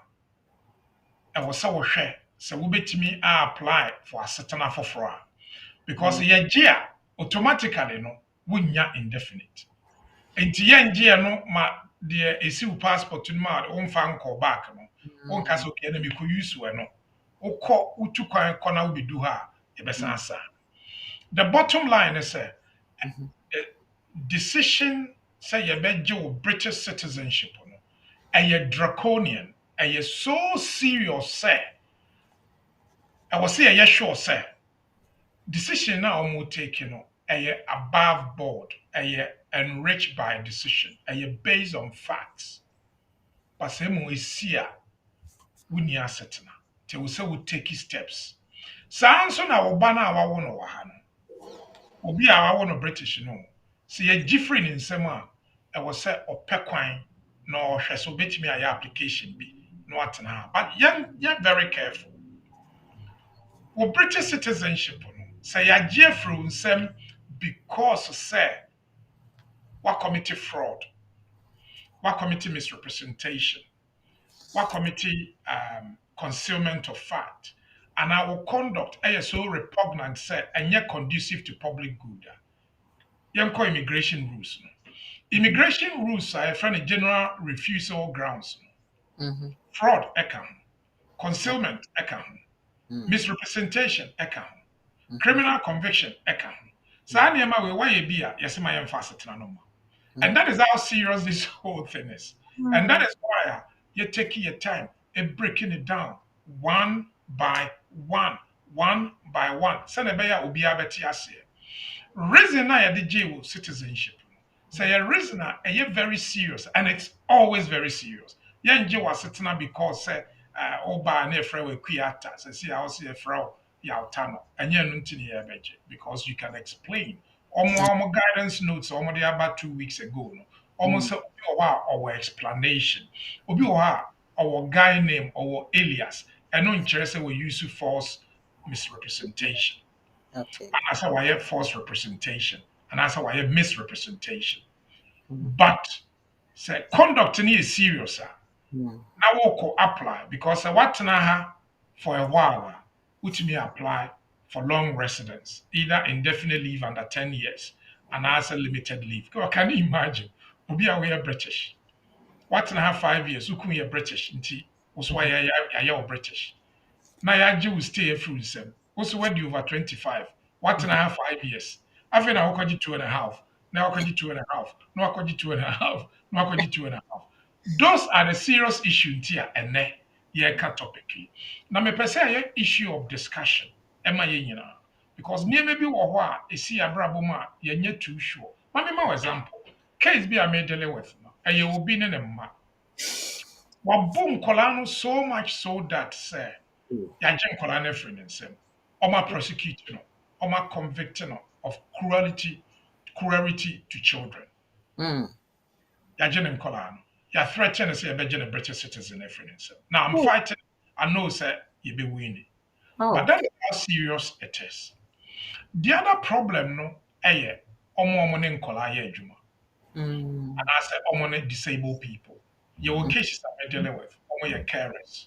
I was so share sɛ wobɛtumi apply for asetena foforɔ a because yɛgye a automatically no wonya indefinite enti yɛngye no ma deɛ ɛsi wo passport no ma womfa nkɔ back no wonka sɛ okay na mekɔ use wɔ no wokɔ wotu kwan kɔ na wobɛdu hɔ a yɛbɛsan saa the bottom line is sɛ the decision sɛ yɛbɛgye wo British citizenship no ɛyɛ draconian ɛyɛ so serious sɛ ɛwɔ sɛ yɛyɛ sure sɛ decision na ɔmo take no ɛyɛ above board ɛyɛ enriched by decision ɛyɛ based on facts but sɛ mo esi a wonni asetena te wo sɛ wo take steps saa nso na wo ba na wawo no wɔ ha no obi a wawo no British no sɛ yɛgye firi ne nsɛm a ɛwɔ sɛ ɔpɛ kwan na ɔhwɛ sɛ obetumi ayɛ application bi na watena ha but yɛn very careful wo British citizenship no sɛ yɛagye afiri wo nsɛm because sɛ commit fraud commit misrepresentation commit concealment of fact and our conduct is so repugnant sɛ ɛnyɛ conducive to public good yɛnkɔ immigration rules no immigration rules are yɛfrɛ no general refusal grounds fraud ɛka ho concealment ɛka ho misrepresentation ɛka ho criminal conviction ɛka ho saa nneɛma wei wayɛ bi a yɛsɛ ma yɛmfa asetena no ma and that is how serious this whole thing is and that is why you're taking your time and breaking it down one by one sɛ ɛbɛyɛ a obiara bɛte aseɛ reason na yɛde gye wo citizenship sɛ yɛ reason a ɛyɛ very serious and it's always very serious yɛngye wo asetena because sɛ ɔbaa na yɛfrɛ wo akuata sɛ si a wɔsɛ yɛfrɛ wo yɛwota no ɛnyɛ no nti ne yɛbɛgye because you can explain ɔmo guidance notes ɔmo de about 2 weeks ago no ɔmo sɛ obi wɔ hɔ a ɔwɔ explanation obi wɔ hɔ a ɔwɔ guy name ɔwɔ alias ɛno nkyerɛ sɛ wɔ use false misrepresentation anaasɛ wɔayɛ false representation anaasɛ wɔayɛ misrepresentation but sɛ conduct no yɛ serious a na wɔkɔ apply because sɛ woatena ha for a while a wotumi apply for long residence, either indefinite leave under 10 years and as a limited leave. Can you imagine? Obi a we are British. What and a half 5 years? Who can British? Nti was why I British. Now ya will stay a through them. Also when you over 25. What and a half 5 years? I think I will 2.5. Now I 2.5. No, I 2.5. No, I 2.5. Those are the serious issues here and there. Yeah, topic. Now me per se issue of discussion. Emma yɛnyina because nneɛma bi wɔ hɔ a ɛsi abrabɔ mu a yɛnyɛ too sure ma me ma example case bi a me dealing with no ɛyɛ obi ne ne mma wabɔ nkɔlaa no so much so that sɛ yɛagye nkɔlaa no afiri ne nsɛm ɔma prosecute no ɔma convict no of cruelty to children yɛagye ne nkɔlaa no yɛathreaten no sɛ yɛbɛgye ne British citizen afiri ne nsɛm now I'm fighting I know sɛ yɛbɛwin it. But that is how serious it is. The other problem, no, omo ne nkola ye adwuma. And I said omo ne disabled people. Your cases that we're dealing with, omo ye carers.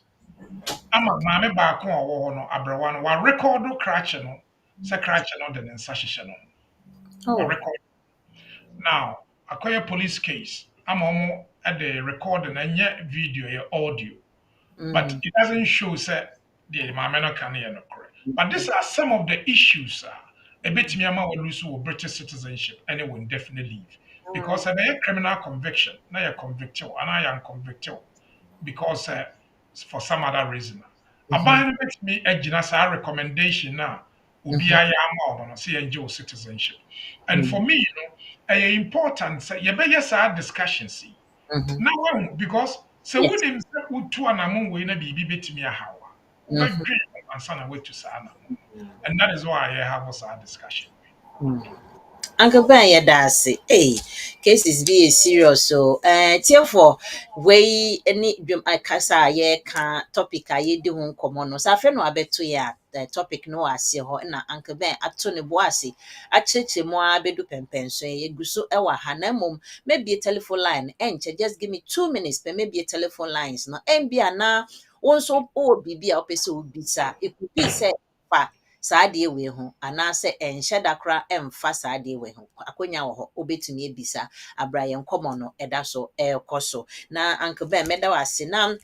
Ama maame baako a wo no abrawa no wa record no crash no, say crash no de nsa hyehyɛ no. Record. Now, akoya police case, ama omo at the record na nye video ye audio. But it doesn't show say the mameno can hear no correct. But these are some of the issues a bit me ama will lose British citizenship and it will indefinitely leave. Because a criminal conviction, now you're convicted, and I am convicted because for some other reason. A bind me a genasa recommendation now will be I am on CNG citizenship. And for me, you know, a important say you better yes discussion see. Now because so when him would to an among we na be bit me a how. And that is why I have us our discussion. Uncle Ben, cases be serious. So, therefore, we any kasa ye can topic I do one common. So, I feel no abet to ya the topic no I see her and Uncle Ben at Tony Boissy. I check more bedu pen so ye guso ewa hanemum, maybe a telephone line, and just give me 2 minutes, but maybe a telephone lines. No, and be na so o bibi a opese obisa it could be say fa saa de we ho anaasɛ ɛnhyɛ da kora ɛmfa saa de we ho akonya wɔ hɔ obetumi ebisa abra yɛn nkɔmɔ no ɛda so ɛrekɔ so na anka bɛn mɛda wɔ ase na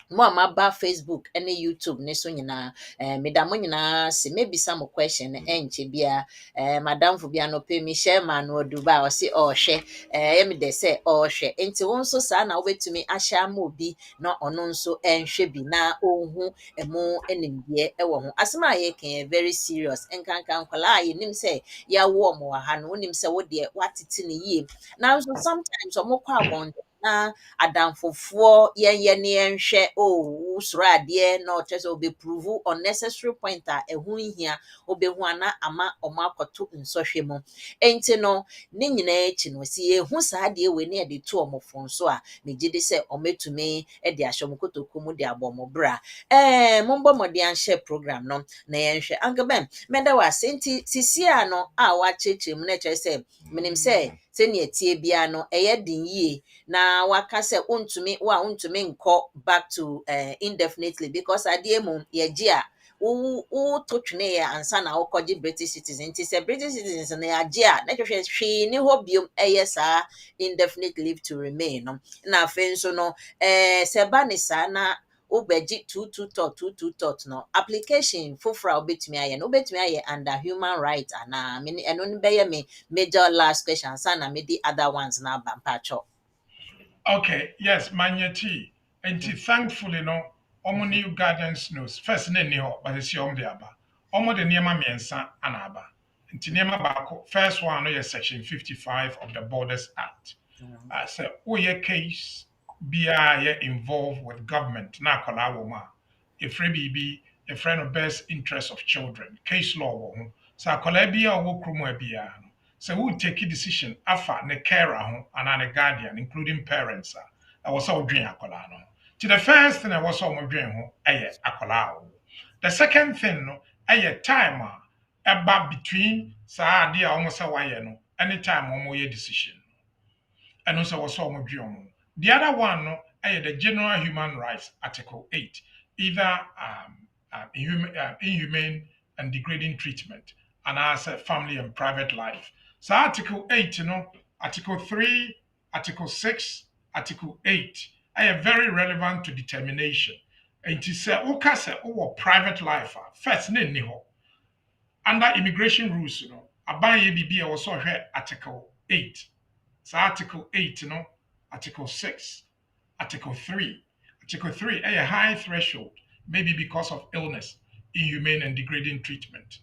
mo a maba Facebook ne YouTube ne so nyinaa meda mo nyinaa se mebisa mo question enche bia madamfo bia no pe mi share man no Dubai o se ɔhwɛ ye me de se ɔhwɛ enti wo nso saa na wobetumi ahya ma obi na ɔno nso enhwɛ bi na onhu emu enimdeɛ ɛwɔ ho asema ye kan very serious enkanka nkwala ye nim se ya wo mo ha no nim se wo de watete ne yie na so sometimes omo kwa abon na adamfofoɔ yɛnyɛ ne yɛnhwɛ wosoro adeɛ na ɔkyerɛ sɛ wobɛprove unnecessary point a ɛho nhia wobɛhu ana ama ɔmo akɔto nsɔhwɛ mu enti no ne nyinaa akyi no si yɛhu saa adeɛ wei ne yɛde to ɔmo fon so a megye de sɛ ɔmɛtumi de ahyɛ ɔmo kotoku mu de abɔ ɔmo bra mombɔ mmɔden anhyɛ program no na yɛnhwɛ anka bɛn mɛda wɔ ase nti sisia no a wakyerɛkyerɛ mu na ɛkyerɛ sɛ menim sɛ sɛnea tie bia no ɛyɛ den yie na waka sɛ wontumi nkɔ back to indefinitely because adeɛ mu yɛgye a wo to twene yɛ ansa na wokɔgye British citizen nti sɛ British citizens no yɛagye a na hwehwɛ hwee ne hɔ biom ɛyɛ saa indefinite leave to remain no na afei nso no sɛ ba ne saa na wobɛgye 22 tot no application foforɔ a wobɛtumi ayɛ no wobɛtumi ayɛ under human right anaa ɛno no bɛyɛ me major last question ansa na mede other ones na aba mpatwɔ. Okay, yes, manyeti. And thankfully, no, omo new guidance knows. First, ne ni ho, but it's the aba. Omo the niema miensa anaba. And niema bako, first one, no, yes, section 55 of the Borders Act. I said, oh, your case, be involved with government, na kola woma. If be a friend of best interest of children, case law, wo. So kola biya wo krumo biya. So who take a decision afa ne carer ho and a guardian, including parents. I was all dream akola no. To the first thing I was all my dream ho, akola. The second thing no, time about between sa dia almost a wire no, anytime omo ye decision. And also was all my dream. The other one no, the General Human Rights Article 8, either inhumane and degrading treatment, and as a family and private life. So Article 8, Article 3, Article 6, Article 8 are very relevant to determination. And to say, private life, first, under immigration rules, Abaye Bibi also heard Article 8. So Article 8, Article 6, Article 3. Article 3, a high threshold, maybe because of illness, inhumane and degrading treatment.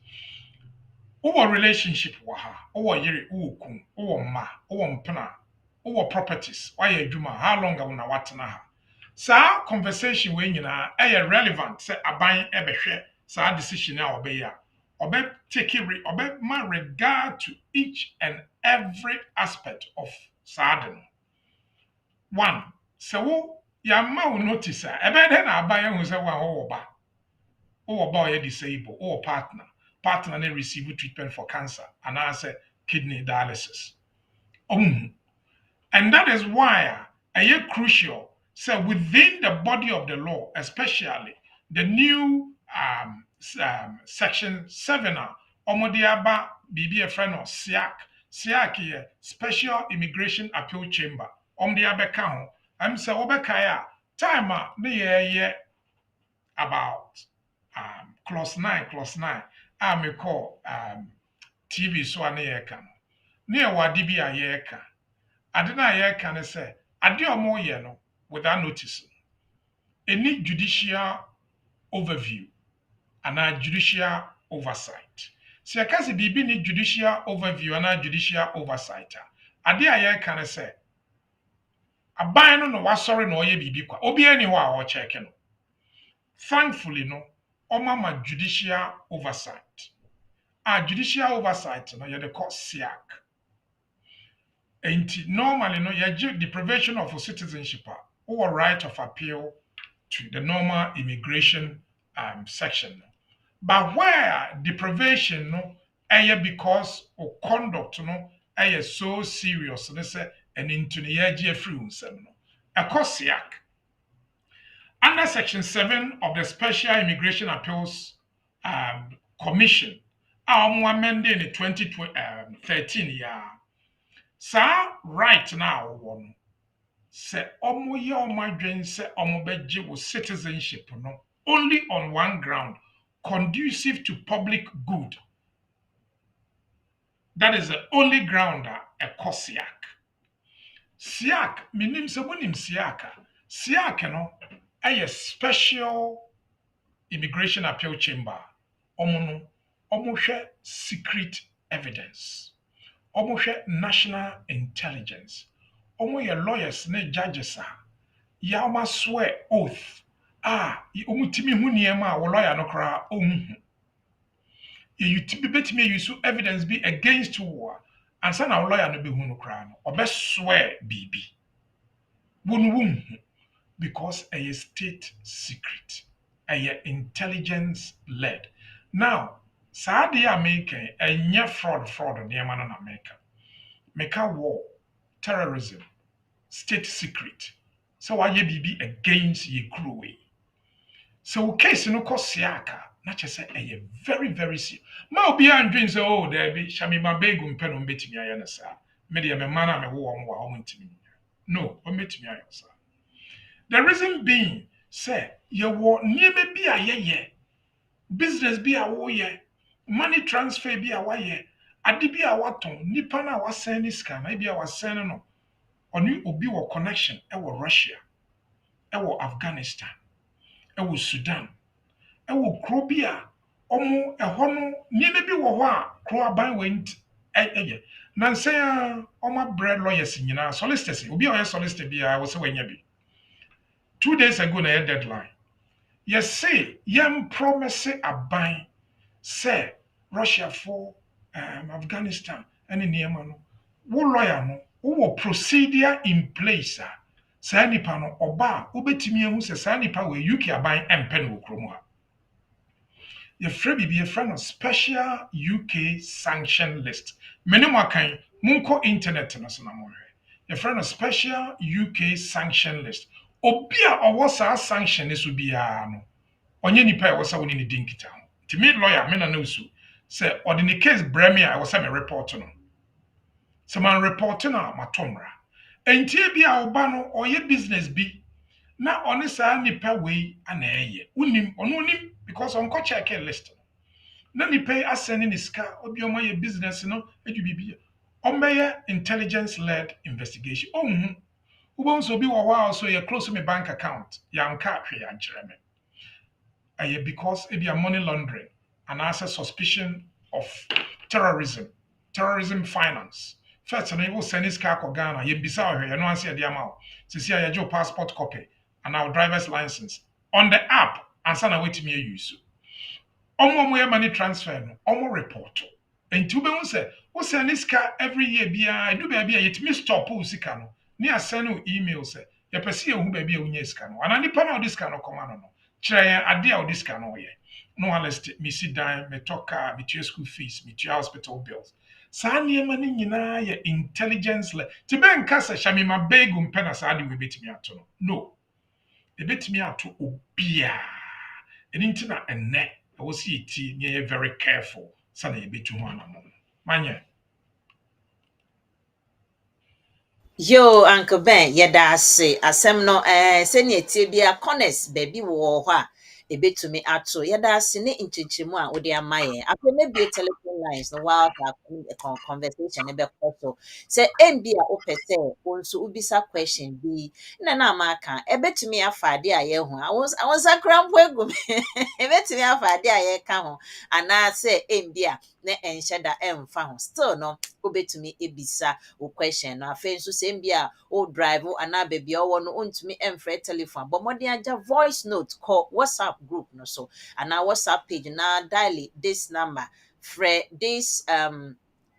Our relationship waha, our yeri ukum, our ma, our mpana, our properties, why juma, how long are una watana? Sa conversation when relevant, say abayin ebehwe, sa decision na obeya. Obe take obe ma regard to each and every aspect of sadden. One, so ya ma will notice ebe den abayin who say wa oba. Or disabled, or partner they receive treatment for cancer and answer kidney dialysis. And that is why crucial. So within the body of the law, especially the new section 7, Omodiaba BB a friend of SIAC here, Special Immigration Appeal Chamber, Omdiaba Count. I'm say Obekaya, time about clause 9, I may call TV so an yeka. Near wadibi a yeka. Adina yeka ne say, adio mo yeno without noticing. Any judicial overview and a judicial oversight. Si akasi bibi ni judicial overview and a judicial oversight. Adia yeka ne say, abaye no wasori no ye bibi kwa. Obi eni wa o check no. Thankfully, omama judicial oversight. Judicial oversight, no, you're called SIAC. And normally, you're deprivation of citizenship or right of appeal to the normal immigration section. But where deprivation, because of conduct, so serious, and into the year free, a SIAC. Under Section 7 of the Special Immigration Appeals Commission, amended in 2013 year. Sir, right now, one say omo ye omadwen say omo beje wo citizenship no only on one ground, conducive to public good. That is the only ground a kosiak. Siak, minim se wonim siaka. Siak no a special immigration appeal chamber. Omo no omo hwɛ secret evidence. Omo hwɛ national intelligence. Omo yɛ lawyers ne judges ya ma swear oath omo timi hu niema wo lawyer no kra ohu. You betimi use evidence be against war and say na lawyer no be hu no kra no obe swear bibi. Wonu because a state secret, a intelligence led. Now, Saudi America, a fraud near man America. Make war, terrorism, state secret. So why ye be against ye crew? So case no cost siaka, not just say a very, very serious. Ma be and say, oh, there be shami ma begum penum bit me ayana sa. Media me mana me wo me. No, o met me ayana. The reason being, say, ye wo niebe bi a ye business bi a wo ye, money transfer bi a wa ye, ade bi a waton, nipa na wa send scam, bi a wa send no. Oni obi wo connection e wo Russia, e wo Afghanistan, e wo Sudan, e wo kro bi a omo e ho no niebe bi wo ho a kro aban went eye. Na say omo bread lawyers nyina solicitors, obi a solicitor bi a wo se wanya bi. 2 days ago na deadline. Yes, say yam promise a buy say Russia for Afghanistan and in Yemen. Wo lawyer no wo procedure in place say nipa no oba obetimi ehu say nipa we UK aban empen wo kromo ha. Ye frɛ bibi ye friend of special UK sanction list. Many more kan munko internet no so na mo hwɛ. Ye friend of special UK sanction list. Obi a ɔwɔ saa sanction ne so biara no onye nipa a wɔsa woni ne din kita ho nti me lawyer me na no so sɛ ɔde ne case brɛ me a wɔsa me report no sɛ man report no a matomra enti bi a ɔba no ɔyɛ business bi na ɔne saa nipa wei ana ɛyɛ unim ɔno unim because ɔnkɔ check a list na nipa asɛne ne sika obi ɔmo yɛ business no edu bibi ɔmbɛyɛ intelligence led investigation ɔnhu ubon so bi wɔ hɔ a so yɛ close me bank account yanka hwɛ yankyerɛ me because it be a money laundering and also suspicion of terrorism finance. First, I will send this car to Ghana. You bisa here, no answer the amount. To see your passport copy and our driver's license on the app. And sana wait me use. Omo money transfer no. Omo report. And two be say, we send this car every year. Be I do baby. It me stop usika no. Ni a send no email say. Ya pesi who baby unye sika no. And ani pa na this car no come no. Kyerɛ ade a odi sika no yɛ no alist me sit down me talk me tua school fees me tua hospital bills saa nneɛma no nyinaa yɛ intelligence le ti bɛn ka sɛ hyɛ me ma begu mpɛ na saa de we betumi ato no ebetumi ato obia ɛni nti na ɛnɛ ɛwɔ si eti ne yɛ very careful sɛ na yɛbetu ho anamo manyɛ. Yo, Uncle Ben, yada ase asem no sɛnea tie bia corners baabi wɔ hɔ a ebetumi ato yada ase ne nkyinkyiremu a wode ama yɛn afei mebie telephone lines no while our conversation ne bɛkɔ so sɛ ɛmbi a wopɛ sɛ wo nso wobisa question bi na amaka ebetumi afa ade a yɛ ho awon sakra mpo egu ebetumi afa ade a yɛ ka ho anaasɛ ɛmbi a na ɛnhyɛ da ɛmfa ho still no wobetumi ebisa wo question no afei nso sɛ mbi a wo drive ana baby owo no ontumi emfrɛ telephone but modern aja voice note call WhatsApp group no so ana WhatsApp page na dial this number frɛ this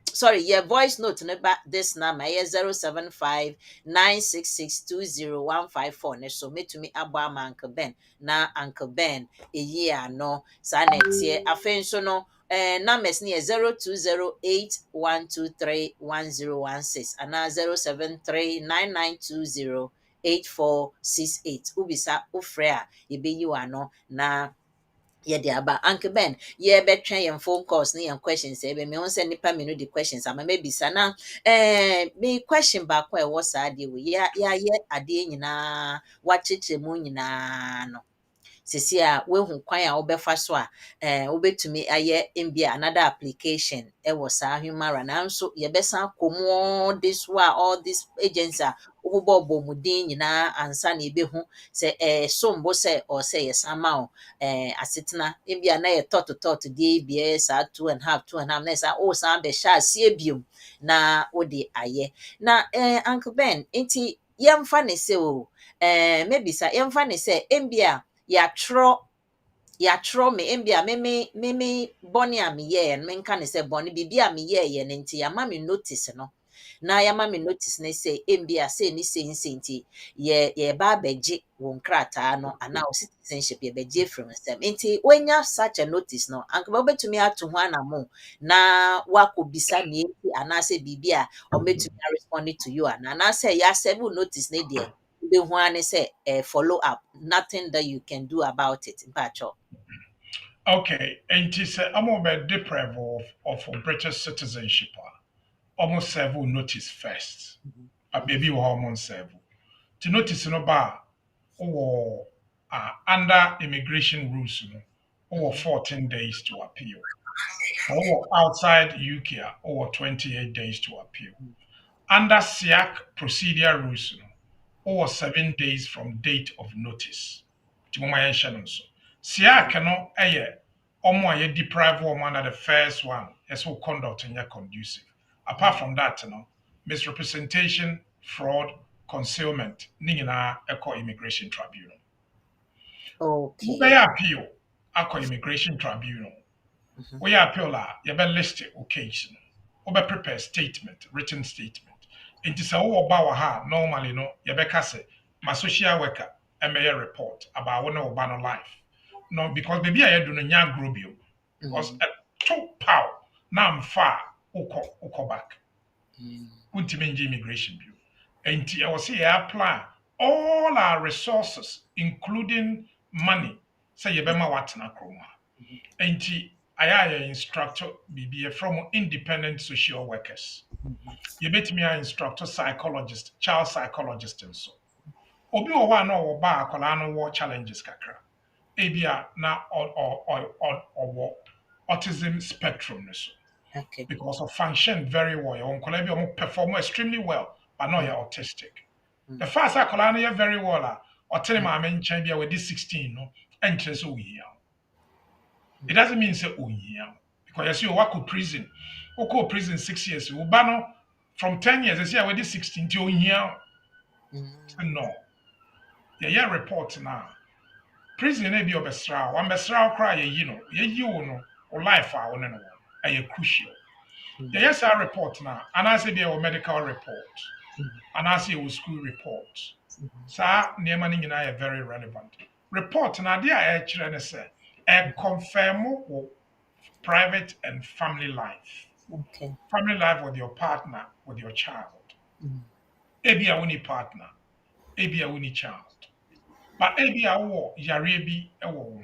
sorry your voice note number this number is 075 966 20154 ne so metumi abo ama Uncle Ben na Uncle Ben eyi ano sa na tie afei nso no numbers ni 0208 123 1016 and 073 9920 8468 ubisa ufre a yebeyi wano na yɛde aba Uncle Ben yɛbɛtwɛn yɛn phone calls ne yɛn questions ebe me ho sɛ nipa menu de questions ama mabisa na me question baako a ɛwɔ saa adeɛ wɔ yɛayɛ adeɛ nyinaa wakyekyere mu nyinaa no sisi a wehu kwan a wobɛfa so a wobɛtumi ayɛ mbia another application ɛwɔ saa human right nanso yɛbɛsan akɔ all this while all this agents a wobɔbɔ mu din nyinaa ansa na yɛbɛhu sɛ sombo sɛ ɔsɛ yɛsan ma wo asetena mbia na yɛ tɔtotɔto deɛ bia saa 2.5 na ɛsa wosan bɛhyɛ aseɛ biom na wode ayɛ na Uncle Ben nti yɛmfa ne sɛ o mebisa yɛmfa ne sɛ mbia yɛatwerɛ me mbia me bɔne a meyɛɛ no menka ne sɛ bɔne biribi a meyɛɛyɛ no nti yɛama me notice no na yɛama me notice ne sɛ mbia sei ne sei nsɛ nti yɛba abɛgye wo nkrataa no anaa wo citizenship yɛbɛgye afiri wo nsɛm nti woanya such a notice no anka wobɛtumi ato ho anamo na woakɔbisa nea ɛnti anaasɛ biribi a ɔmɛtumi arespond to you anaasɛ yɛasɛbe wo notice ne deɛ wobɛhu say follow up, nothing that you can do about it. Okay, and it say I'm about deprive of British citizenship. Almost serve notice first. A baby will almost serve. To notice no bar or under immigration rules, or 14 days to appeal. Or outside UK, or 28 days to appeal. Under SIAC procedure rules, or 7 days from date of notice. SIAC no omo deprive woman at the first one, as well conduct and conducive. Apart from that, misrepresentation, fraud, concealment, ningina echo immigration tribunal. Okay. We appeal, echo immigration tribunal. We appeal you be list occasion. We prepare statement, written statement. It is a ha normally no you be say my social worker a report about one of our life. No, because baby I do no nya grobio. Because too power now I'm far uko back. Ultimate immigration bill. And I was say I apply all our resources, including money. Say you be ma watna kroma. And I instructor BBA from independent social workers. You bet me a instructor psychologist, child psychologist and so. Obi o wa no wo ba akola no wo challenges kakra. Ebia na or autism spectrum so. Okay. Because of function very well. Your uncle be perform extremely well, but not you're autistic. The first akola no very well or tell him I'm in China with this 16 no and so we it doesn't mean say oh yeah. Because you work with prison. Oko prison 6 years. Ubano from 10 years, they say with this 16 to here. No. Yeah, report now. Prison may be obestra. One bestra cry, you know, you know, or life or no. A crucial. Yeah, yes, I report now. And I say be a medical report. And I say a school report. Sir, near money and I are very relevant. Report now, dear actually say a confirm private and family life. Okay. Family life with your partner, with your child. Ebi a wuni partner, ebi a wuni child. But ebi a wo yare bi ewo wo ho.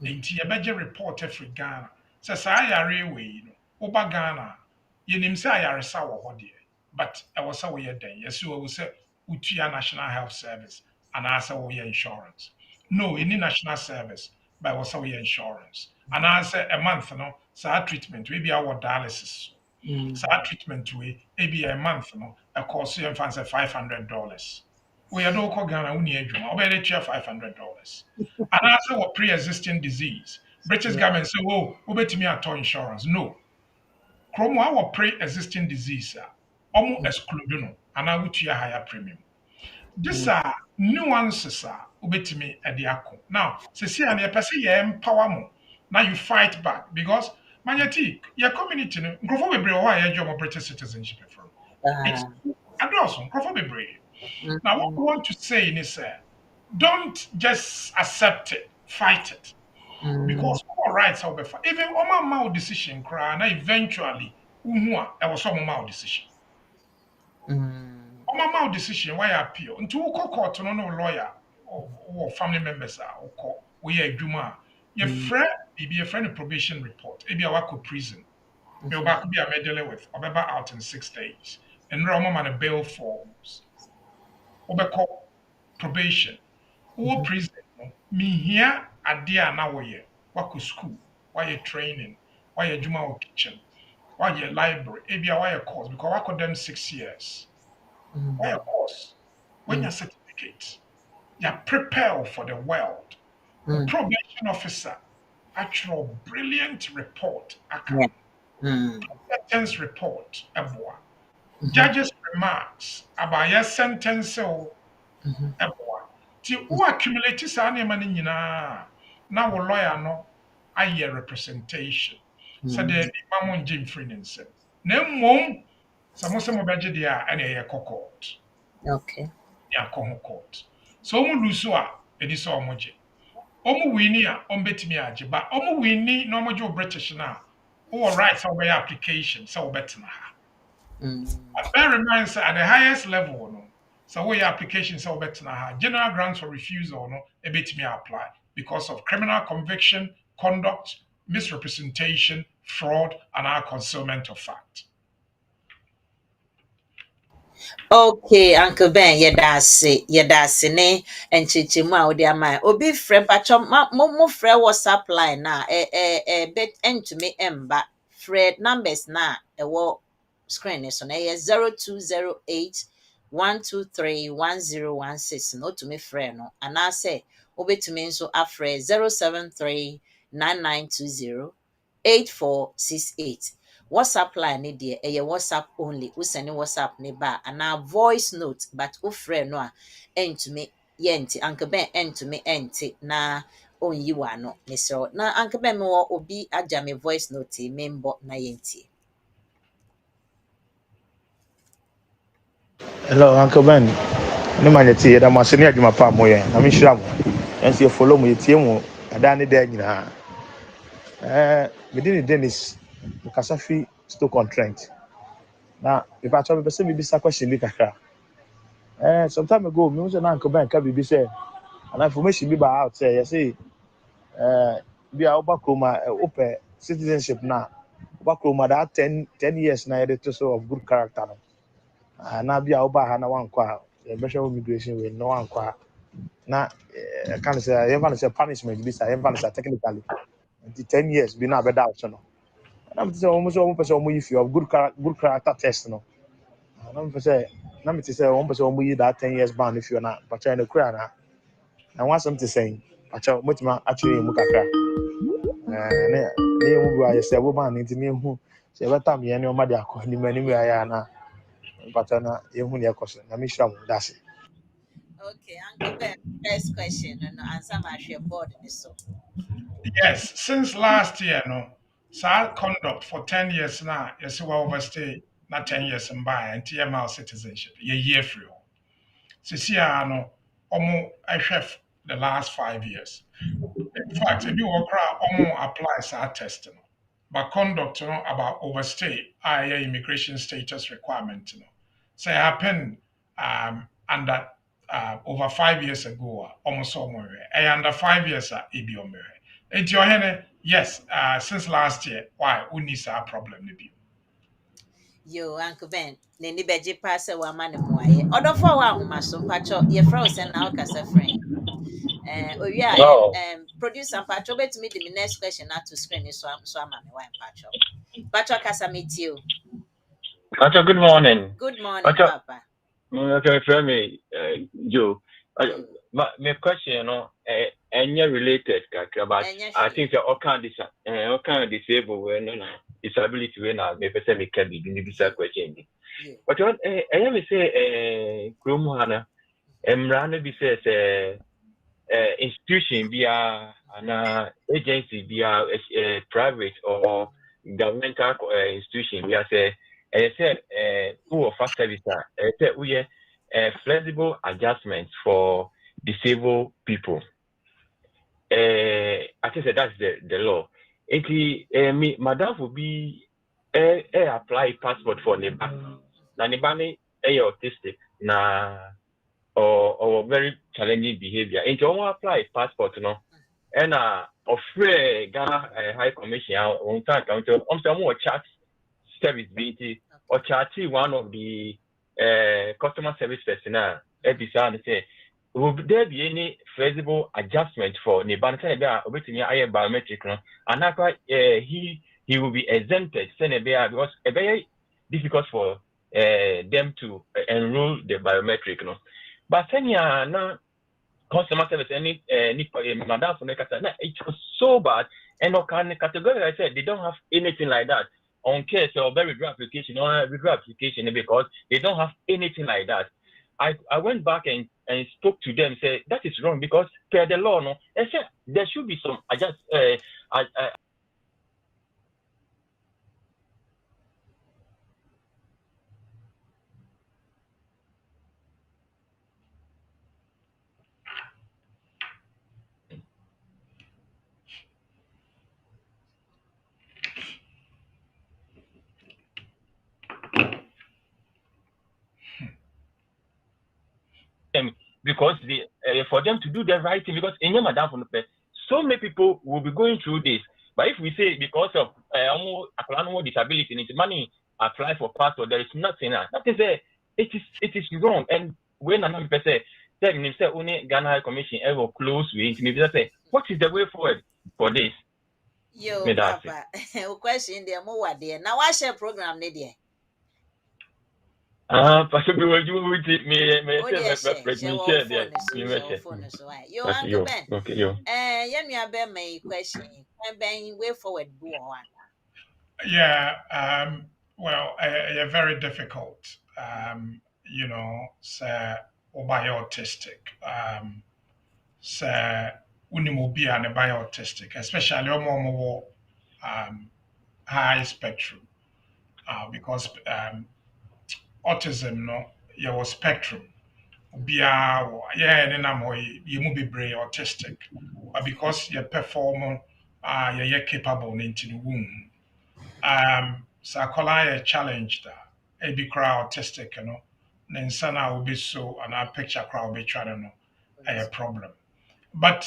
Enti ye report every Ghana. Say saa yare we no. Oba Ghana, ye nim say ayaresa wo ho de. But e wo say wo ye den. Yes we will say utua National Health Service and asa wo ye insurance. No, any national service, but wo say wo ye insurance. And I say a month no, saa treatment we be our dialysis. Saa treatment we be a month no, a cost you fancy $500. We are don't call Ghana uni adwuma, obey the $500. And I say what pre-existing disease. British government say, oh, me at insurance. No. Chromo our pre-existing disease, almost exclude no, and I would a higher premium. These are nuances me at the ako. Now, see and you empower more. Now you fight back because Manyati, your community, Grofo Bebre, why you job British citizenship from. It's awesome, Grofo Bebre. Now, what we want to say is don't just accept it, fight it. Because all rights are before. Even Oma Mao decision, cry, and eventually, there was some Mao decision. Mama decision why appeal into court no lawyer or family members or court we are juma your friend be a friend probation report e be a prison me back be a medley with or out in 6 days and no man bail forms or probation or prison no me here ade a na wo ye wako school why you training why you juma or kitchen why you library e be a why course because wako them 6 years. Why a course? When your certificate, you're prepared for the world. A probation officer, actual brilliant report, Yeah. sentence report, eboa. Judge's remarks about your sentence, eboa. Ti who accumulate saa nneɛma no nyinaa na wo lawyer no ayɛ representation sɛdeɛ nipa mo ngye mfiri ne nsam na mmom sɛ mo sɛ mobɛgye deɛ a ɛne ɛyɛ kɔ court Okay. yakɔ ho court so ɔmo lusu a ɛdi sɛ ɔmo gye ɔmo wini a ɔmo betumi agye ba ɔmo wini na ɔmo gye o British na wowɔ right sɛ wobɛyɛ application sɛ wobɛtena ha bear in mind sɛ at the highest level no sɛ woyɛ application sɛ wobɛtena ha general grounds for refusal no ɛbɛtumi apply because of criminal conviction conduct misrepresentation fraud and our concealment of fact. Okay, Uncle Ben, yedase ne enchichimu a odi ama. Obi frɛ pacho mo frɛ WhatsApp line na bet entumi emba frɛ numbers na ɛwɔ screen so na 0208 123 1016 no tumi frɛ no anase obetumi nso afrɛ 073 9920 8468. WhatsApp line ne deɛ ɛyɛ WhatsApp only. Wosɛne WhatsApp ne ba anaa voice note but wofrɛ no a ɛntumi yɛnti Uncle Ben ɛntumi ɛnti na ɔnyi w'ano mesrɛ na Uncle Ben mewɔ obi agya me voice note membɔ na yɛntie. Hello, Uncle Ben. Ne ma nyɛ da ma se ne adwuma pa mo yɛ. Na me hyira mo. Ɛnso follow mo yɛtie mo ada ne da nyinaa. Me di Dennis Mukasafi Stoke-on-Trent. Na if I try to say maybe question bi kakra. Some time ago, me was na Uncle Ben ka bibi say an information bi ba out say you say bi a oba kroma open citizenship na oba kroma that 10 years na yɛ to so of good character no. Na bi a oba ha na wankɔ a special immigration we no wankɔ na can say even say punishment bi say even say technically the 10 years bi na bɛda out no na me say almost person almost if you have good character test no na me say one person almost you that 10 years ban if you na but try no kura na want something saying acha mutima actually mu kakra ne mu bi aye say wo ban nti me hu say better me ne o ma de akọ ni mani mu aye na but na ye hu ne ekoso na me hira mu that's it. Okay, Uncle Ben, first question and answer my share board in so. Yes, since last year, no, so conduct for 10 years now, yes, we overstay, not 10 years and by, and TML citizenship, year free. Sisia, no, I have the last 5 years. In fact, if you work out, applies our testing, but conduct, about overstay, immigration status requirement, say happen under over 5 years ago, almost somewhere, under 5 years, it be on it's your hand, yes, since last year, why we need our problem to be. Yo, Uncle Ben, Nini Beji pass a woman and moye. Other for one, my son patcho, your frozen now, Cassa friend. Oh, yeah, producer patcho, bet me the next question not to screen is swam, mammy, wine patcho. Patcho Cassa meet you. Pacho, good morning. Good morning, Pacho, Papa. okay, for me, Joe. My question, any related, but I think that all kind of disabled when disability when I maybe say me can be the question. But what I have to say, Krumhana, Emrana be says, institution via an agency via private or governmental institution via say. I said, who of us service? I said we are flexible adjustments for disabled people. I think that's the law. Me, madam will be apply passport for neighbor. Now neighbor autistic. or very challenging behavior. And you want apply passport, no, and of Ghana High Commission on time counter on more chat service BT or chatty one of the customer service personnel. Episode say, will there be any feasible adjustment for Nibantan waiting here biometric, no? And he will be exempted, because it's very difficult for them to enroll the biometric, no. But then no customer service any madam from the it was so bad, and can category I said they don't have anything like that on case or very withdraw application or withdraw application because they don't have anything like that. I went back and spoke to them, said that is wrong because per the law, no, I said there should be some because for them to do the right thing, because in madam from the so many people will be going through this. But if we say because of disability and it's money apply for passport, there is nothing. That is it is wrong. And when another person say only Ghana High Commission ever close with maybe say what is the way forward for this? Yo, Papa, question there more there. Now I share program there. Possibly will you with me share there. Yo, Uncle Ben. Okay, yo. You Ben my question. Ben way forward do one. Yeah, well, very difficult. Say by autistic. Say unimobi and by autistic, especially more high spectrum. Because autism, no, you was spectrum. Yeah, and then you must be brain autistic, but because you perform, you're capable into the womb. So I challenge that. A be crowd autistic, then sana will be so, and our picture crowd will be trying to know a problem. But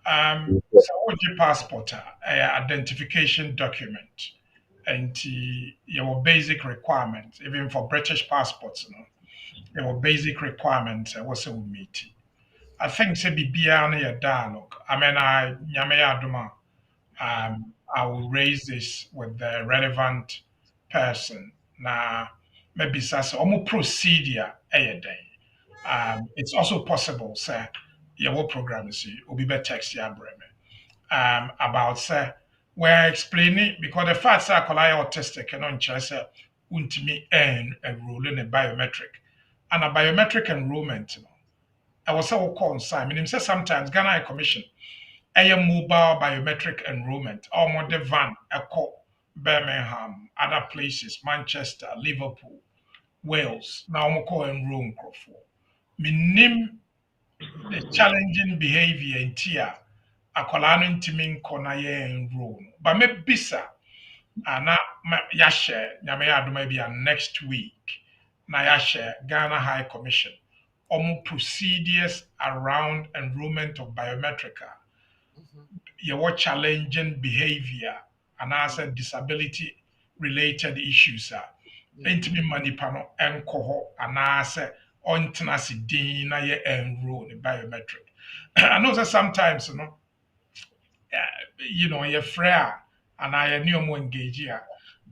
so what your passport, identification document, and your basic requirements, even for British passports, your basic requirements, what's it meet. I think say be a dialogue. I mean, I will raise this with the relevant person. Now, maybe that's almost procedure. It's also possible, say, your program is will be better text about say we're explaining because the fact that I autistic and on chess me enroll in a biometric and a biometric enrollment. I was so concerned. Meaning, say sometimes Ghana High Commission a mobile biometric enrollment, or more the van, a call, Birmingham, other places, Manchester, Liverpool, Wales, now I'm call enroll for. Minim the challenging behavior in Tia, a colano intiming corner enroll. But me bisa, and yashe, Yamea maybe next week, na yashe, Ghana High Commission, more procedures around enrollment of biometric. Your challenging behavior and answer disability related issues are intimi manipano enkoho and answer on tenacity din na ye enroll in biometric. I know that sometimes you're frail and I knew more engaged here.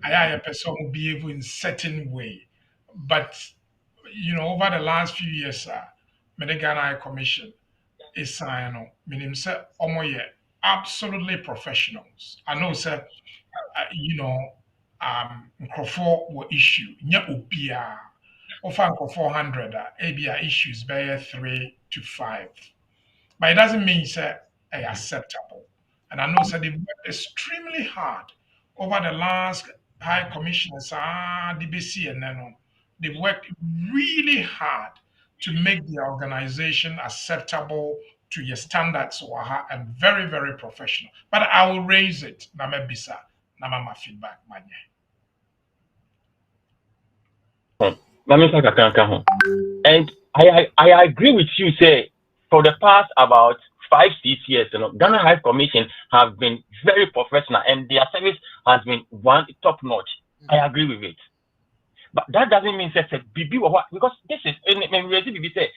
I a person who behave in certain way. But over the last few years, Ghana High Commission is sign meaning say absolutely professionals. I know sir, Crawford will issue nya obia offer 400 ABI issues by 3 to 5. But it doesn't mean say acceptable. And I know sir they've worked extremely hard over the last high commissioners DBC and then they've worked really hard to make the organization acceptable to your standards and very, very professional. But I will raise it. Namebisa, Namama feedback. Let me talk about And I agree with you. Say for the past about 5 6 years, Ghana High Commission have been very professional, and their service has been one top notch. I agree with it. But that doesn't mean that BB or what, because this is BB say,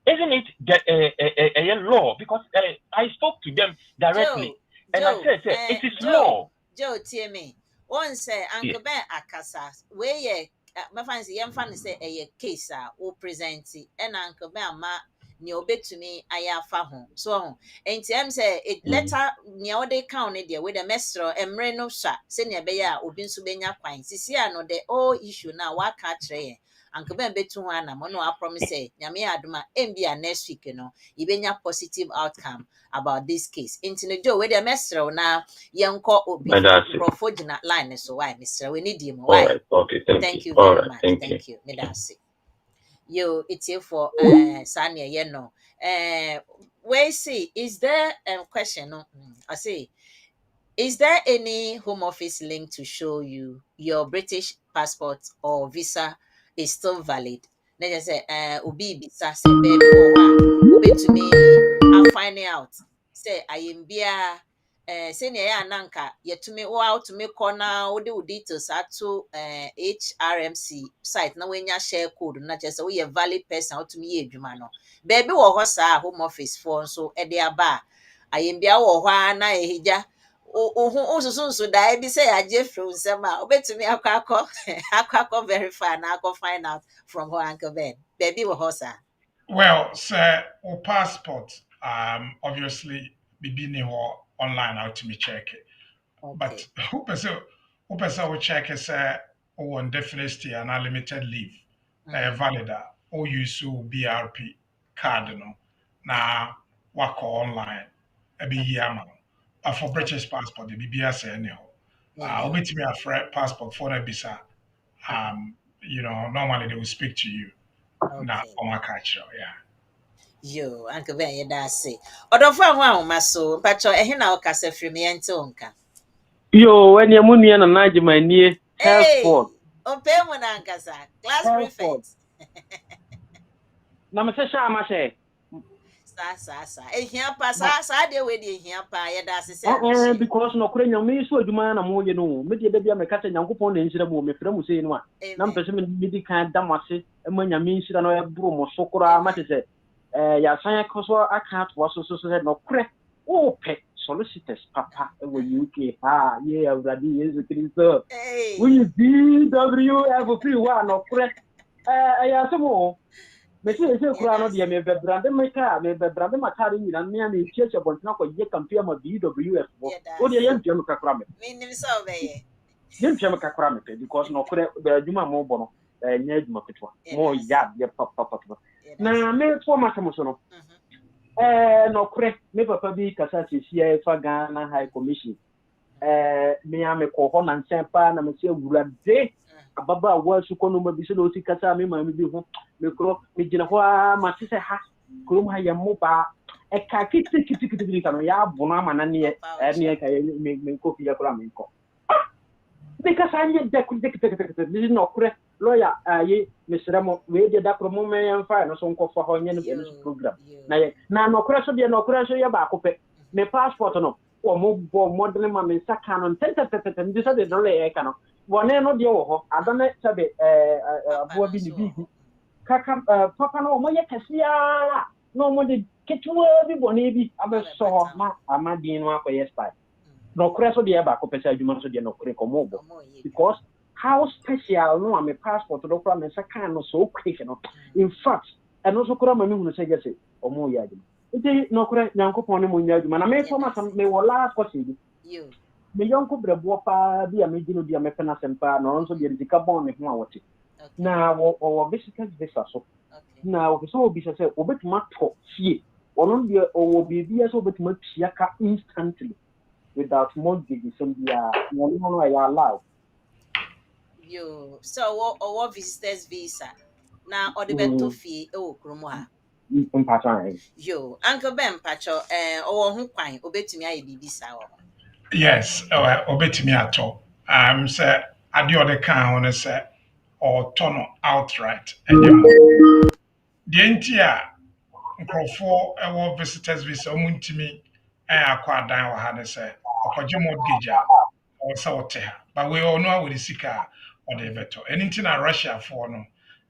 isn't it a law? Because I spoke to them directly, and I said, it is law. Joe, tear me. One say, Uncle Ben Akasa, where ye, my fancy, young fan say a case, or present it, and Uncle Ben ma. Ni obetumi aya fa ho so enti say it letter nia ode count there with the mestro emre no sha se ne be ya obi nso benya kwan sisi no the all issue na wa ka kire anko ben betu ho ana mo no a promise say nyame adoma embia next week no ibenya positive outcome about this case enti no do with the mestro na yenko obi profo gina line so why mr we need him why. All right, okay, thank you very very much thank you medasi. Yo, it's here for Sanya, you know. Wait, see, is there a question? I say, is there any home office link to show you your British passport or visa is still valid? Then you say, Ubi visa, say, baby, Ubi to me, I'm finding out. Say, I am beer. Senior ya nanka yetumi wa utumi kona udi details ato HRMC site na wenya share code na chese we valid person utumi ye adwuma no baby wo ho sa home office for nso e de aba ayembia wo ho na ehija ususunsu da ebi say aje from nsema obetumi akọ verify na akọ find out from her uncle Ben baby wo ho sa. Well, sir, or passport, obviously, be online out to me check it. Okay. But who person will check is on definite stay and unlimited leave, valid, or use BRP card, now work online, a be year but for British passport, the BBS anyhow. Wait me a fresh passport for a visa. Normally they will speak to you. Not on my culture, yeah. Yo, Uncle Ben, you da say. Odofo ahụ maso, mpacho ehe na okasa firi me ente onka. Yo, when you money and naji my near Helford. Ope mo na nkasa. Class prefect. Na me se sha ma she. Sa. Ehia pa sa de we de ehia pa ye da se. Because no kure nyame so adwuma na mo ye no. Me de bia me kata nyankopon na nhyira mo me frɛ mo sei no a. Na mpese me di kan da mo ase e ma nyame nhyira no e bro mo so kora ma te se ya san akoso aka to so no kure o pe solicitors papa we UK ye awradi Yesu Kristo we BWF free one no kure ya so mo me se kura no de me bebrande me ka me bebrande makare nyina me na echiche bontina ko ye campaign ma BWF o de ye ntwe me kakura me nim so be ye ye ntwe me kakura me because no kure be adwuma mo bo no nya adwuma petwa mo ya ye papa na me to ma so no no kure me papa bi kasa sisia fa Ghana High Commission me ya me ko ho na nsempa na me se awurade ababa wa su ko no ma bi se no kasa me ma me bi ho me kro me gina ho ma se ha kro ma ya mo ba e ka kiti ka no ya bu na ma na ne ne ka me ko fi ya kro me ko because I need the this is no kure lawyer ye Mr. we did that promo me and fine no so nko for ho nya no program na no kure so de no kure so ya ba ko pe me passport no o mo bo modern ma me saka no tete this is the lawyer ka no wone no de wo ho adone sabe abo bi ni bi kaka papa no mo ye kasia no mo de ketuwa bi bone bi abeso ma amadi no akoye spy no kure so de ba ko pesa adwuma so de no kure ko mo bo because how special no am passport do kura me saka no so quick no in fact and also kura ma me hunu se gese o mo ya adwuma nti no kure nyankopon ne mo nya adwuma na me to ma sam me wala ko se bi me yonko brebo pa bi a me gino bi a me pena sempa no so de dika bon ne ho a wote na wo visitors visa so na wo so obi se obetuma to fie ono de wo bibia so obetuma pia ka instantly without mortgage somebia no ya allow yo so what visitors visa na odebeto fie e wo kromo ha mpatran yo Uncle Ben pacho owo ho kwan obetumi aye bibisa wo Yes, obetumi ato. Say ade ode kan ho ne say or turn outright. the entire nkurɔfoɔ ɛwɔ visitors visa ɔmo ntumi akɔ adan wɔ ha ne sɛ ɔkɔgye mortgage a ɔwɔ sɛ ɔte ha but wei ɔno a wɔde sika a ɔde bɛtɔ ɛno nti na Russiafoɔ no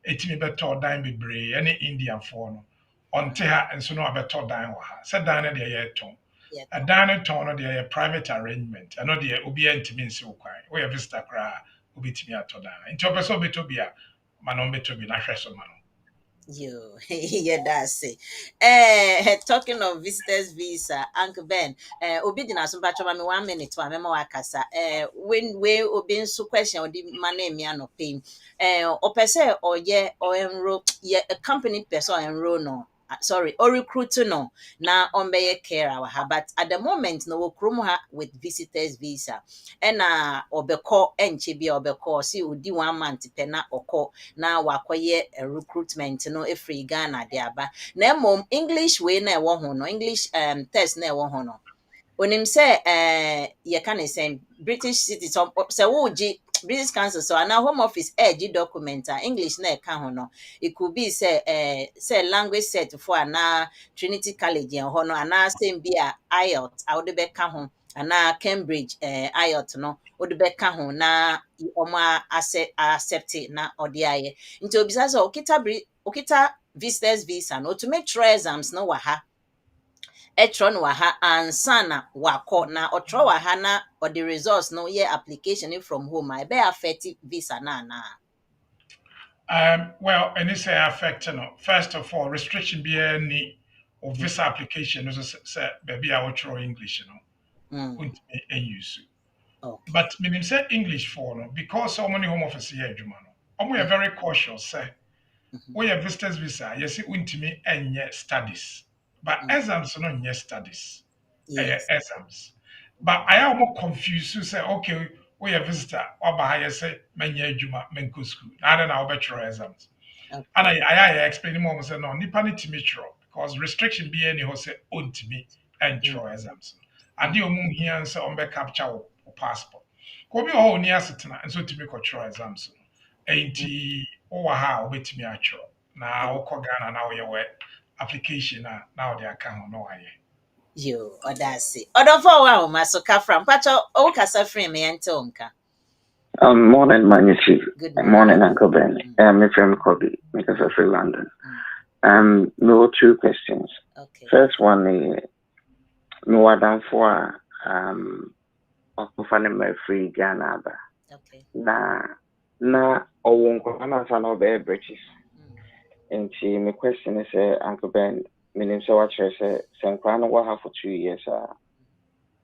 ɛtumi bɛtɔ dan bebree ɛne Indiafoɔ no ɔnte ha nso na ɔbɛtɔ dan wɔ ha sɛ dan no deɛ yɛtɔn ɛdan no tɔn no deɛ yɛ private arrangement ɛno deɛ obiara ntumi nsi wo kwan woyɛ visitor koraa obɛtumi atɔ dan nti ɔpɛ sɛ ɔbɛtɔ bi a ma na ɔmbɛtɔ bi na hwɛ so ma no. You, yeah, that's it. Talking of visitors visa, Uncle Ben, obidina so patch me 1 minute to memo akasa. When we obin so question or the money me no pay. Or per se or yeah or enroll yeah a company person enroll no. Sorry, or recruit no na on be care our but at the moment no krum ha with visitors visa and obeko enchibi obeko see udi 1 month pena oko na wakoye recruitment no free Ghana de aba na mom English way na ewo ho no English test na ewo ho no onim say ye can say British citizen say wo gi British Council so na home office gi document English na ka ho no it could be say language set for na Trinity College en ho no ana same be IELTS a wo de be ka ho ana Cambridge IELTS no wo de be ka ho na omo accept na odi aye nti obisa so okita visitors visa no to make sure exams no wa ha etro no ha ansana wako na otro wa ha na or the results no yeah application from home I be affect visa na. Well, and it's affect no. First of all, restriction be any or visa application is say baby I will try English, won't be use. Okay. But meaning say English for no because so many home office here, Jumano. We are very cautious, say. We have visitors visa, yes, it won't me and yet studies. But exams no yet studies. Yes. Exams. But I am more confused. You say, okay, we are visitor, or by I say, many juma, menko school. I don't know about your exams. Okay. And I explain more, say, no, nipani timitro, because restriction be any who say, own to me, and your exams. And the moon here and say, on back capture or passport. Ko bi ho ni asetena nso timi kɔtwerɛ exams no. Enti wo ha obetimi atwerɛ. Na wokɔ Ghana na woyɛ wɔ application na wo de aka ho no wayɛ. Yo, odasi. Odofo wa masoka from pacho o kasa frame me ente onka. Morning, my chief. Good Morning, Uncle Ben. My friend Kobe, because of free London. No, 2 questions. Okay. First one is, no, I don't for my free Ghana. Okay. Na, or won't go on be British. And she, my question is, Uncle Ben, my name so what I say, Sankrano will have for 2 years,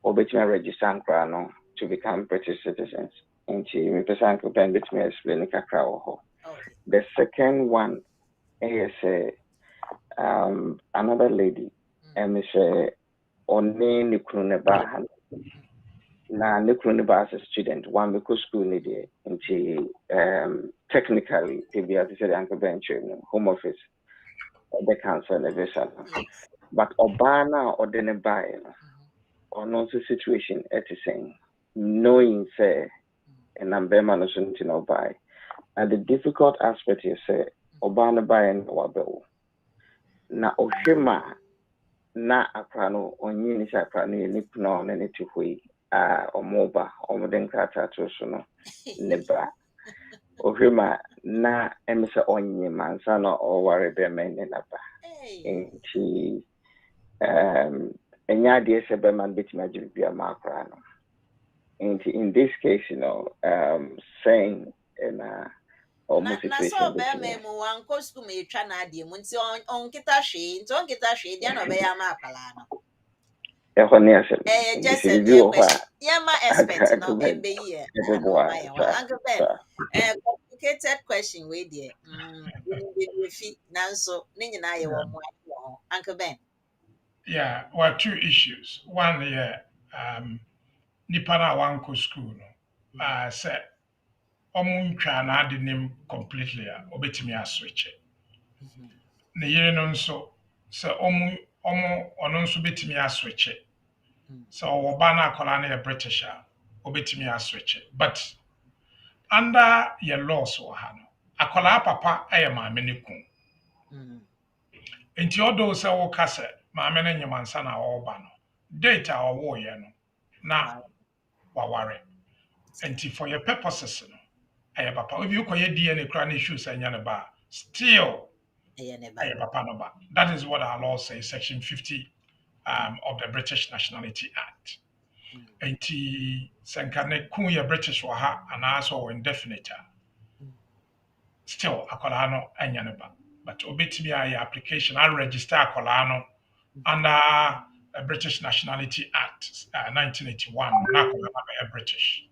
or bet me register Sankrano to become British citizens. And she, my Uncle Ben, bet me explain kakra. The second one is another lady, and me say, on name Nikuneba, na Nikuneba as a student, one because school need it, and she, technically, to be as I said, Uncle Ben, home office, the council, the visa. But Obana or the buy, or no situation at the same, knowing, say, and I'm very much no buy. And the difficult aspect is, say, Obana buy and wabel. Na Oshima na akrano onye ni akrano ni pno na netikwe omoba omoden krata to so no neba Oshima na emse onye mansa na oware be men na ba enti enya de se be man betima bia ma akrano enti in this case saying in almost na so be me mu wan ko school me twa na ade mu nti on kita hwe dia no be ya ma akala no just a question ma expert no be here Uncle Ben complicated question we there we fit nanso ne nyina ye wo mo Uncle Ben. Yeah, well, 2 issues. One, nipa na wanko school no. Say ɔmo ntwa na ade nim completely a obetimi aswitch. Na yere no nso sɛ ɔno nso betimi aswitch. So ɔba na akɔla na yɛ British a obetimi aswitch. But under your laws wɔ ha no, akɔla papa ɛyɛ maame ne kun. Nti odo se wo kase maame na nyamansa na wo ba no. Data wo ye no na waware. Nti for your purposes no aye papa. If you koye DNA kra na issue say nya ne ba still aye papa no ba. That is what our law says, section 50 of the British Nationality Act. Nti senka ne kun ye British wa ha anaso or indefinite still akola no anya ne ba. But obetimi aye application I register akola no under the British Nationality Act 1981 na akola na British.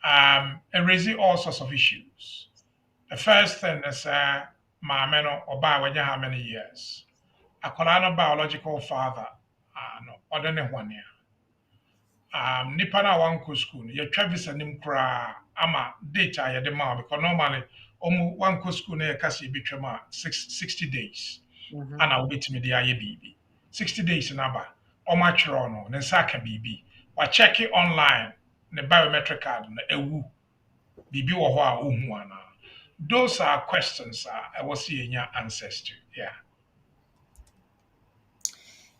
And raising all sorts of issues. The first thing is maame no oba wanya how many years? Akola no biological father no ɔde ne ho nea. Nipa na wanko school no yɛtwa visa nim kra ama data yɛde ma because normally wanko school no yɛka sɛ yɛbɛtwam a 60 days ana wobɛtumi de ayɛ biribi 60 days na ba ɔmo atwerɛ no ne nsa aka biribi wacheck it online ne biometric card no ewu biribi wɔ hɔ a ohu ana. Those are questions I was seeing your answers to. Yeah.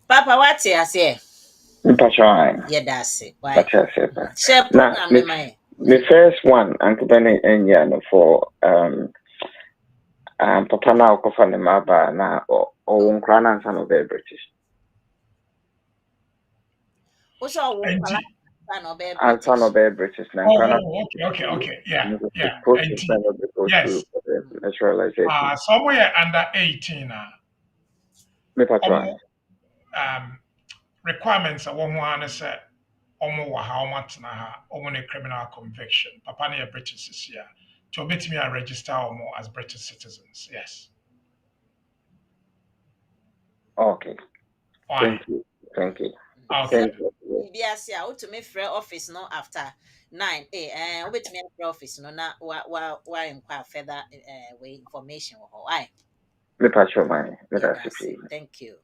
Papa, what's your say? Yeah, that's it. Why? Share program, the first one, Uncle Benny and Yan for Papa now coffin the maba na or Crown and son of the British. Also, and son of the British now. Okay. Yeah. Yes. Naturalization. Somewhere under 18 requirements are one say omo how much na ha omo a criminal conviction. Papa ne British is here. To obey me and register omo as British citizens. Yes. Okay. Why? Thank you. Okay. Yes, yeah, to me free office no after 9 a.m. Wait me free office no na why inquire further information why. Thank you.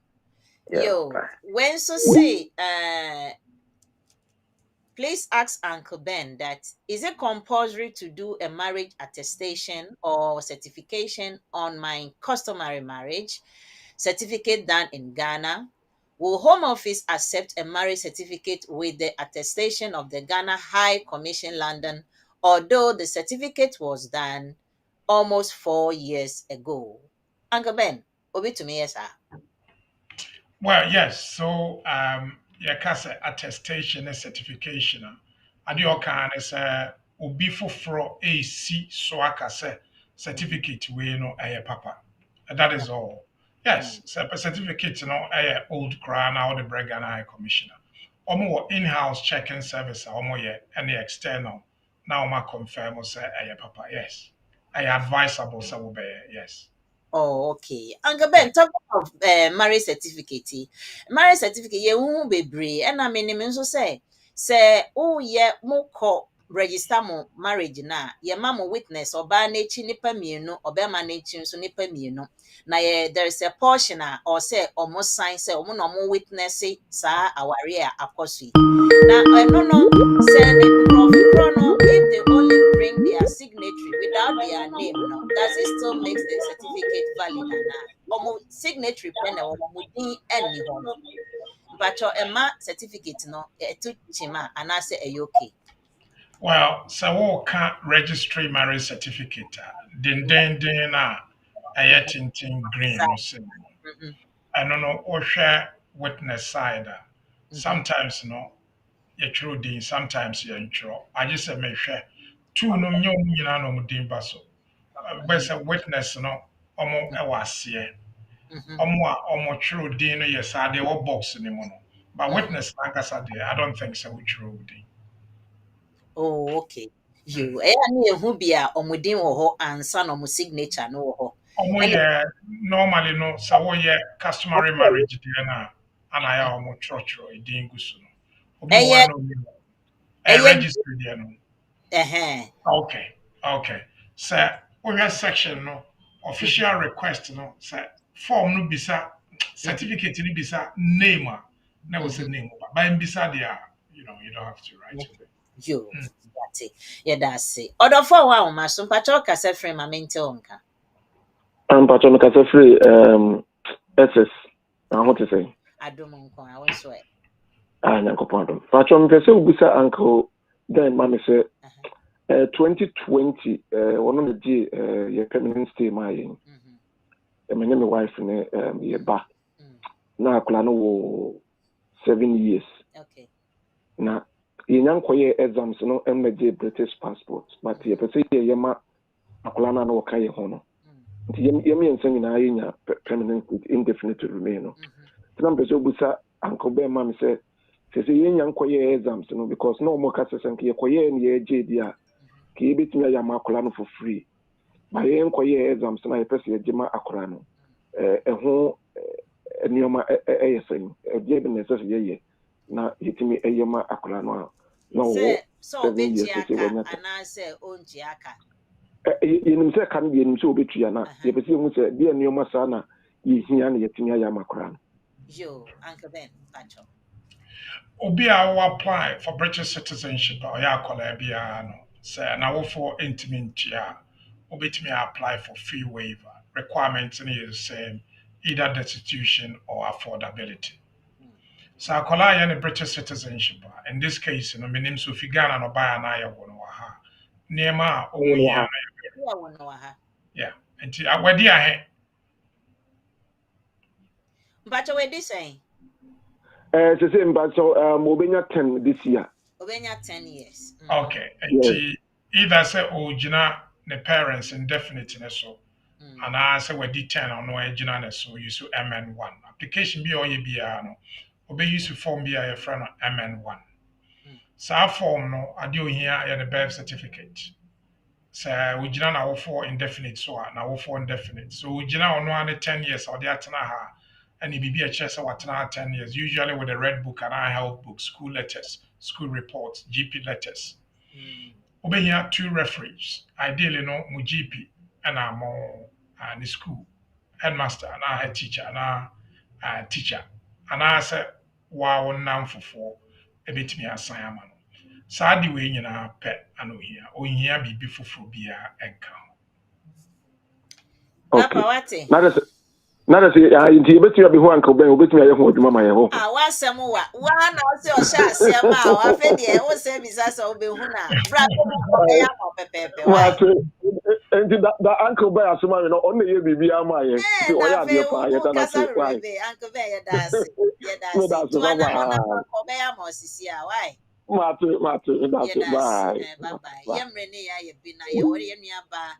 Yeah, Yo, bye. when so say please ask Uncle Ben that is it compulsory to do a marriage attestation or certification on my customary marriage certificate done in Ghana? Will Home Office accept a marriage certificate with the attestation of the Ghana High Commission London, although the certificate was done almost 4 years ago? Uncle Ben, obi to me, yes, sir. Well, yes. So, your casa attestation and certification. And your can is obi for AC so aka say certificate we no papa. And that is all. Yes, certificate old crown or the Bregan High Commissioner. Omo in-house checking service omo any external. Now ma confirm or say papa. Yes. I advisable so yes. Oh, okay. Uncle Ben, talk of marriage certificate. Marriage certificate, ye won't be brave. And I mean, so say, oh, yeah, mo register mo marriage na, ye mama witness or ba nature nipa mienu, or be managing so nipa mienu. Na there is a portion or say almost sign say, or no witness sa awaria apostle. Now, I don't know, say, if they only bring their signature without their name, no, does it still make the certificate valid? Or signature pen or mudi any home. But your Emma certificate, no, to chima, and I say, okay. Well, so we can't registry marriage certificate. Din tintin green no say. I don't know or share witness side. Sometimes no, you true din, sometimes you intro. I just say make sure two no no din baso. But a witness no omo ewasie. Omo true din no yes, they were box in the But witness like I said, I don't think so we true din. Oh, okay. You who be a omudin or answer no signature no. Normally no so customary marriage there and I am church or dingus no. Register there no. Okay. So we section no official request no say form no bisa certificate no bisa name na was a name but in bisa there you don't have to write it. You that's it. Yeah, that's it. Other for one my son patrol kasa frame my mental onka. Patron kasa free SS. I want to say. Adomonko, I was swear. Ah, Nyankopon. Patron pese ubusa uncle then mama say 2020 one of the your permanent stay my my name wife ne ye ba. Na akula no 7 years. Okay. Na yenyankoye exams no emmeje British passport but ye pese ye yema akula na no kai ho no. Yemi ensan nyina yenya permanent indefinite to remain no. Tinam pese ubusa uncle be mama say yenya nkoye exams no because no more cases and ye koye ni ye JD a ki betimi ya makola no for free ba ye nkoye exams na ye pese ye jema akora no ho enioma yesen e die be necessary ye na yetimi eyema akora no no wo so obetiaka ana se onjiaka yenim se kan yenim se obetua na ye pese hu se die enioma sa na yehia na yetimi ya makora no yo Uncle Ben pacho obi a will apply for British citizenship or ya kola bia no say na wo for intimate ya obetimi apply for fee waiver requirements is the same either destitution or affordability. So akola ya ne British citizenship in this case no menim so fi Ghana no buy na ya wo no ha nema o ya yeah enti awadi ahe pacho we this saying the same but so obenya 10 this year obenya 10 years okay enti either say ojina ne parents indefinite so and I say we D10 on no original so use MN1 application be or ye bia no obe use form be a friend MN1 so form no ade ohia ya the birth certificate so original na wo for indefinite so na wo for indefinite so original on no 10 years or the atena ha and be a chess or 10 years usually with a red book and I health book school letters school reports GP letters obe here 2 referees ideally no mu GP and more the school headmaster and a head teacher and a teacher and I said wow nam for a bit me assign man saa de we nyina pet and ohia bibi foforo bia enka papa wate nada say inti betumi abi ho Uncle Ben obetumi aye ho adwuma ma ye ho wasem wa na o se o sha asem a wa fe de o se bisa se o be hu na bra ko be ya mo pepepe wa and that Uncle Ben asoma no on ye bibi ama ye ti o ya de pa ye na say why Uncle Ben ye da to ana no na ko be ya mo sisi a why that's bye bye yemre ne ya ye bi na ye ore ye nua ba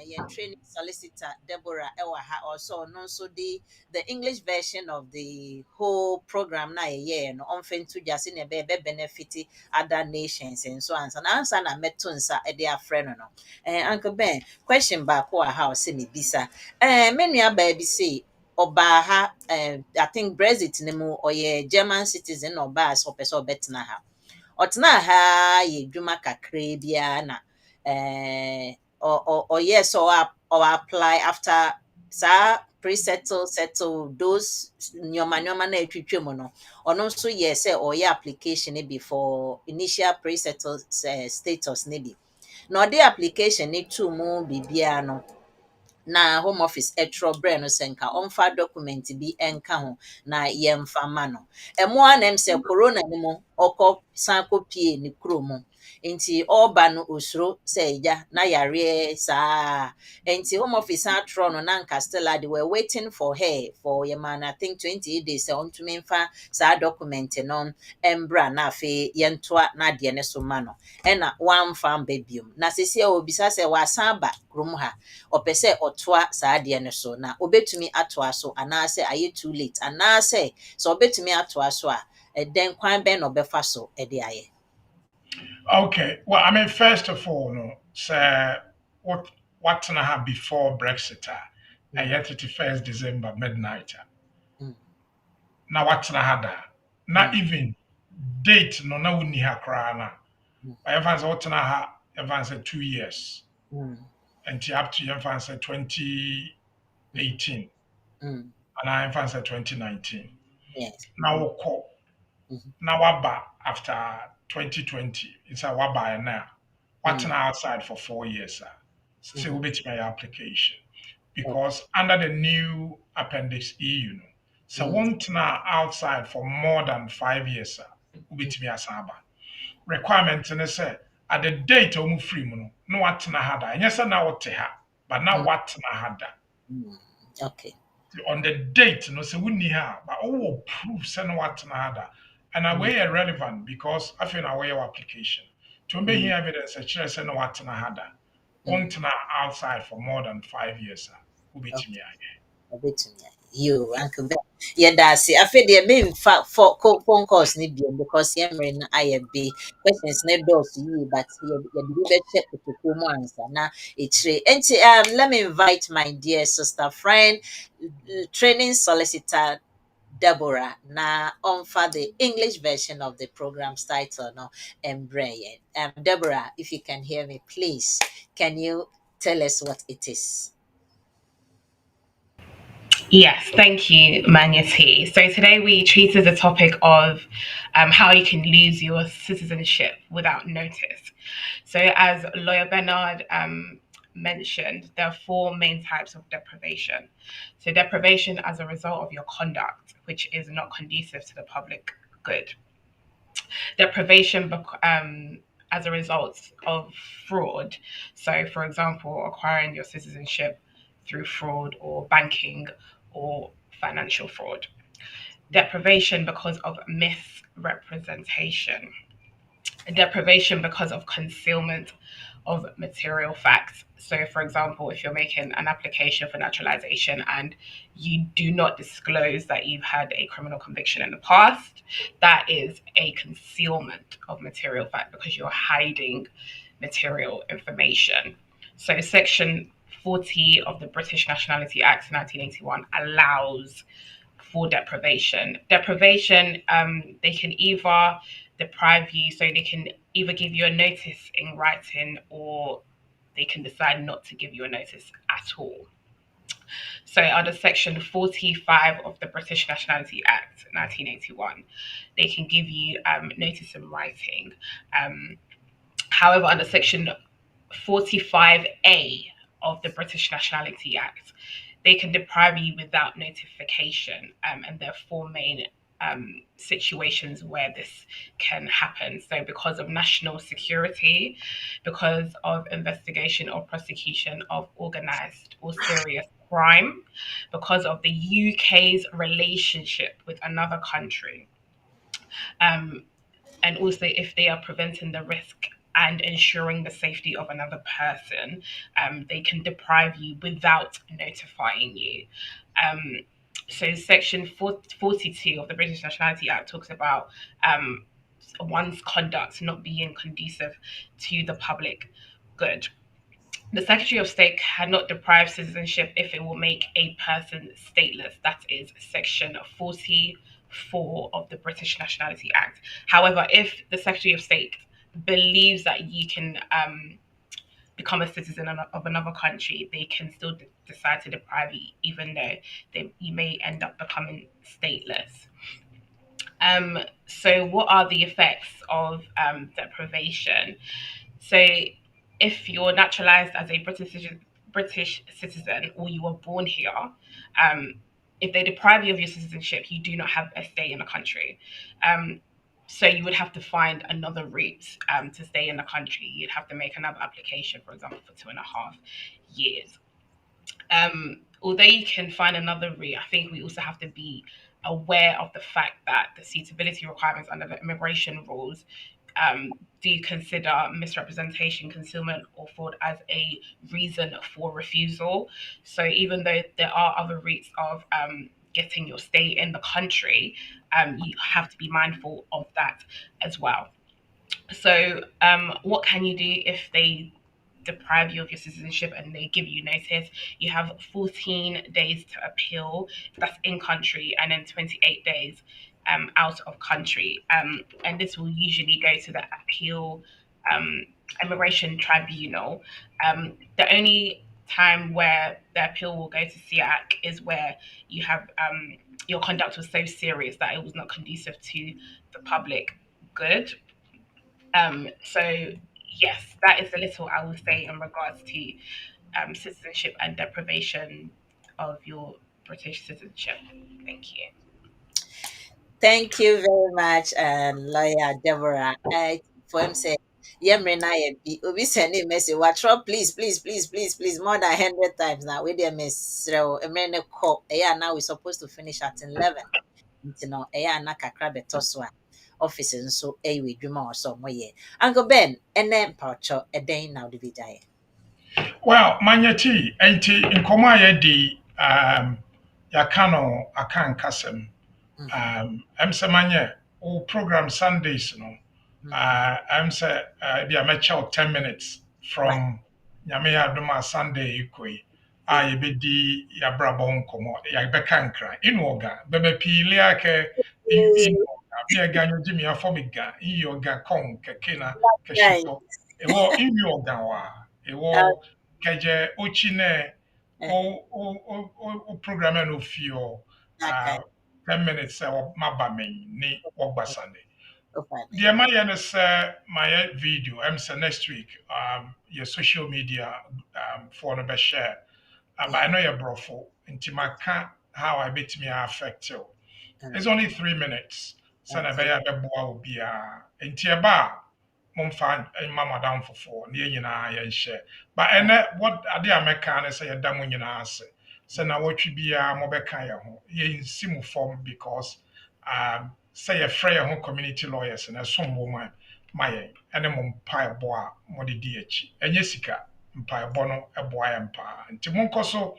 yen training solicitor Deborah Ewaha also no so the English version of the whole program na ye no on fen to just in be benefit other nations and so on. So answer na metonsa e dia friend no. Uncle Ben, question back wa house me bisa. Me nua ba bi say oba ha I think Brexit ne mu or German citizen oba so person betna ha. Otna ha ye dwuma kakra bia na or yes or apply after settle those nyoma na etwetwe mu no ono so yes or yeah application before initial pre-settle status ne bi na the application ne to mu bibia no na home office etro brɛ no sɛ nka ɔmfa document bi ɛnka ho na yɛmfa ma no ɛmo anem sɛ corona no mu ɔkɔ san kɔpie ne kuro mu nti ɔba no osuro sɛ agya na yareɛ saa nti home office atro no na nka still they were waiting for her for yɛma no I think 28 days sɛ ɔntumi mfa saa document no ɛmbra na afei yɛntoa n'adeɛ ne so ma no ɛna wamfa mba biom na sɛsi a obisa sɛ wasan ba kurom ha ɔpɛ sɛ ɔtoa saa adeɛ no so na obetumi atoa so anaasɛ ayɛ too late anaasɛ sɛ obetumi atoa so a ɛdɛn kwan bɛn na ɔbɛfa so ɛde ayɛ. Okay, well, I mean, first of all, no, so what na have before Brexit, and yet 31st December midnight. Now what na had not even date no na wuni ha krana. Evans what na ha Evans 2 years. Until up to Evans 2018. And I Evans 2019. Yes. Now call. Now waba after 2020. It's a waba now. What's outside for 4 years, still with my application. because under the new Appendix E, so one outside for more than 5 years, ubitimi asaba. Requirement in say at the date of free no what na hada. And yes, na what ha, but now what na hada. Okay. On the date, no say we ha, but proof send what na hada. And away irrelevant because I feel away your application. To be here evidence, a chile send what na hada. Want na outside for more than 5 years, ubitimi You Uncle Ben. Yeah, that's it. I feel there may for phone calls need be because you're in IFB questions need those you, but you deliver check to come answer. Now it's and let me invite my dear sister friend, training solicitor Deborah. Now on for the English version of the program's title no and Brian. Deborah, if you can hear me, please can you tell us what it is? Yes, thank you, Manya T. So today we treated the topic of how you can lose your citizenship without notice. So as Lawyer Bernard mentioned, there are 4 main types of deprivation. So deprivation as a result of your conduct, which is not conducive to the public good. Deprivation as a result of fraud. So, for example, acquiring your citizenship through fraud or banking or financial fraud. Deprivation because of misrepresentation. Deprivation because of concealment of material facts. So, for example, if you're making an application for naturalization and you do not disclose that you've had a criminal conviction in the past, that is a concealment of material fact because you're hiding material information. So, Section 40 of the British Nationality Act 1981 allows for deprivation. Deprivation, they can either deprive you, so they can either give you a notice in writing or they can decide not to give you a notice at all. So under Section 45 of the British Nationality Act 1981, they can give you notice in writing. However, under Section 45A of the British Nationality Act, they can deprive you without notification, and there are 4 main situations where this can happen. So, because of national security, because of investigation or prosecution of organised or serious crime, because of the UK's relationship with another country, and also if they are preventing the risk and ensuring the safety of another person, they can deprive you without notifying you. So Section 42 of the British Nationality Act talks about one's conduct not being conducive to the public good. The Secretary of State cannot deprive citizenship if it will make a person stateless. That is Section 44 of the British Nationality Act. However, if the Secretary of State believes that you can become a citizen of another country, they can still decide to deprive you, even though you may end up becoming stateless. So, what are the effects of deprivation? So, if you're naturalized as a British citizen or you were born here, if they deprive you of your citizenship, you do not have a stay in the country. So you would have to find another route to stay in the country. You'd have to make another application, for example, for 2.5 years. Although you can find another route, I think we also have to be aware of the fact that the suitability requirements under the immigration rules do consider misrepresentation, concealment, or fraud as a reason for refusal. So even though there are other routes of getting your stay in the country, you have to be mindful of that as well. So what can you do if they deprive you of your citizenship and they give you notice? You have 14 days to appeal. That's in country, and then 28 days out of country. And this will usually go to the appeal immigration tribunal. The only time where the appeal will go to SIAC is where you have your conduct was so serious that it was not conducive to the public good. So yes, that is a little I will say in regards to citizenship and deprivation of your British citizenship. Thank you. Thank you very much, lawyer Deborah. For him say, Yemrena Obi send a message. What please, more than 100 times now. We dear miss so Emrene call. Yeah, now we're supposed to finish at 11. You know, na kakra beto so a office nso we dwuma or so moye. Uncle Ben, and then paucho a day now the vijaye. Well, Manyati, ain't in Komaya di Yakano Akan Kasem. I'm Samanya, all program Sundays, no. I'm say, be a match out 10 minutes Right. from Yamea Duma Sunday, Yukui. I be di Yabrabon Komo, Yabekankra, in Woga, Bebe Piliake, in Woga, be a Ganyo Jimmy, a Fomiga, in Yoga Kong, Kakina, Right. Kashito, in Yoga, Kaje Ochine, o program no fio, Okay. 10 minutes, Mabame, ni Wogbasande. Okay. Dear my my video, I'm say next week, your social media, for the best share. But I know you're brofo, into my can't how I bet me affect you. It's only 3 minutes. Son of a boy will be into a bar. Momfan and Mama down for 4, near you and share. But and what are the Americans say a damn when you answer? So now what you be a mobile in simu form because say a frayer home community lawyers and a some woman my and pie boy more the DH and Jessica pie bono a boy empire and Timoncoso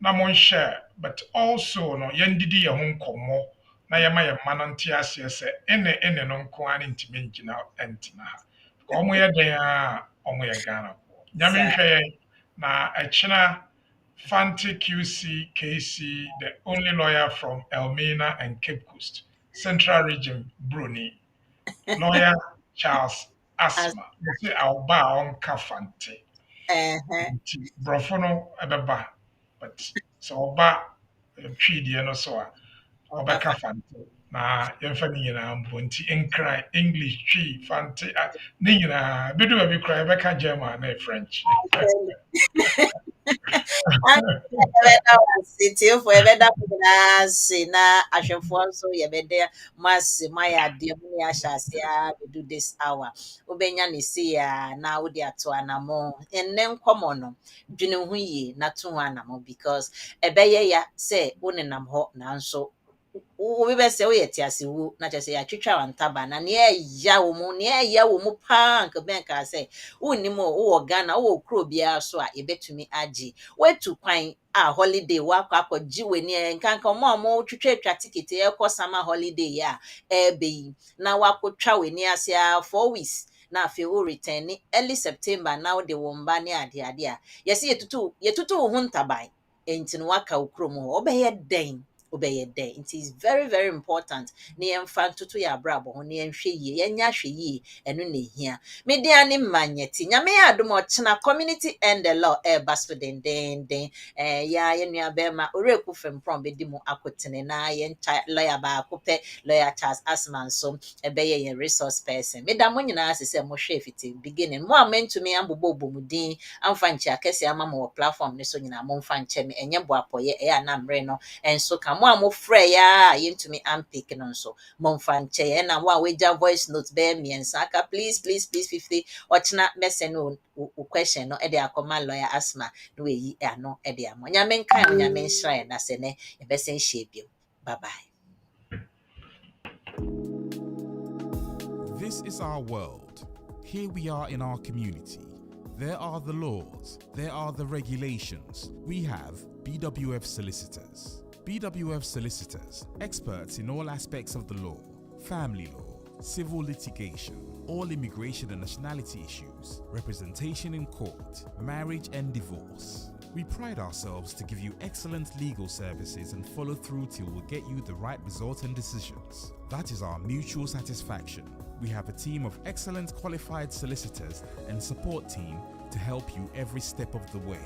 na mon share but also no yendidi ya hon komo na yama ya mananti ase se ene no nko ani ntimi ngina entina ha ko omo ye den a omo ye Ghana ko nyame nhwe na echina Fanti QC KC, the only lawyer from Elmina and Cape Coast, Central Region, Brunei. Lawyer Charles Asma. You say I'll buy on Kafante. Brofono ebeba. But so Oba Tridi and so Oba Kafante. Na yɛmfa ne nyinaa mpo nti nkran English twi fante ne nyinaa bɛdu baabi koraa yɛbɛka German ne French. City for a better na ahwefo nso ye bede mas my ade mu ya hyase a do this hour obenya ne see ya na wo de ato anamo enne nkomo no dwene ho yi na to ho anamo because ebeye ya say wo nenam ho na nso wo be se wo ye tiase wu na chese ya twetwa wantaba na ne ya wo mu pa nka ben ka say wonni mo wo Ghana wo kro bia so a ye betumi agi wetu kwan a holiday wakọ akọji weni nkanka ọmụ twetwa ticket ekọ summer holiday ya ebe na wakọtwa weni ase 4 weeks na afi o return early September na de womba ne ade a yesi yetutu ho ntaban enti no waka okrom ho obeye den it is very very important ne yemfa ntutu ya brabo ho ne yenhwe yie yenya hwe yie eno na ehia media ne manyeti nyame ya adom ochena community and the law baso den ya yenua bema oreku fem from bedi mu akotene na yencha lawyer ba akopɛ lawyer Charles Asman so ebeye yen resource person meda mo nyina asese mo hwe fiti beginning mo amentumi ambobo bomudin amfa nchi akese ama mo platform ne so nyina mo mfa nche me enye bo apoye ya na mre no enso ka mo amofrɛ ya yentumi ampik no nso mo mfa nche na mo aweja voice note be miensa aka please 50 ochina message no question no e de akoma lawyer Asma no eyi ano e de amo nyame nkan nyame nhyira na se ne e be sen hye bio bye bye. This is our world. Here we are in our community. There are the laws, there are the regulations. We have BWF solicitors. BWF solicitors, experts in all aspects of the law, family law, civil litigation, all immigration and nationality issues, representation in court, marriage and divorce. We pride ourselves to give you excellent legal services and follow through till we get you the right result and decisions. That is our mutual satisfaction. We have a team of excellent qualified solicitors and support team to help you every step of the way.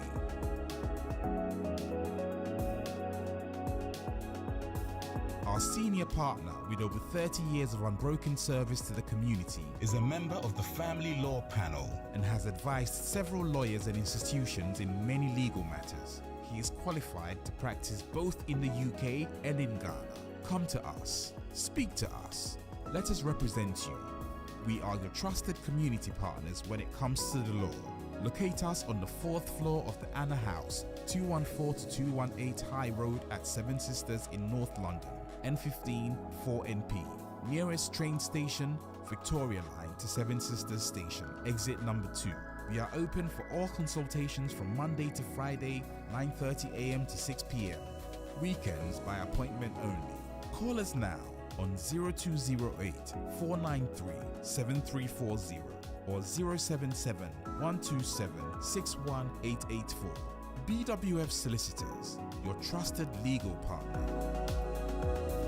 Our senior partner, with over 30 years of unbroken service to the community, is a member of the Family Law Panel and has advised several lawyers and institutions in many legal matters. He is qualified to practice both in the UK and in Ghana. Come to us. Speak to us. Let us represent you. We are your trusted community partners when it comes to the law. Locate us on the 4th floor of the Anna House, 214-218 High Road at Seven Sisters in North London, N15 4NP. Nearest train station, Victoria Line to Seven Sisters Station, exit number 2. We are open for all consultations from Monday to Friday, 9:30 a.m. to 6 p.m. Weekends by appointment only. Call us now on 0208 493 7340 or 077 127 61884. BWF Solicitors, your trusted legal partner.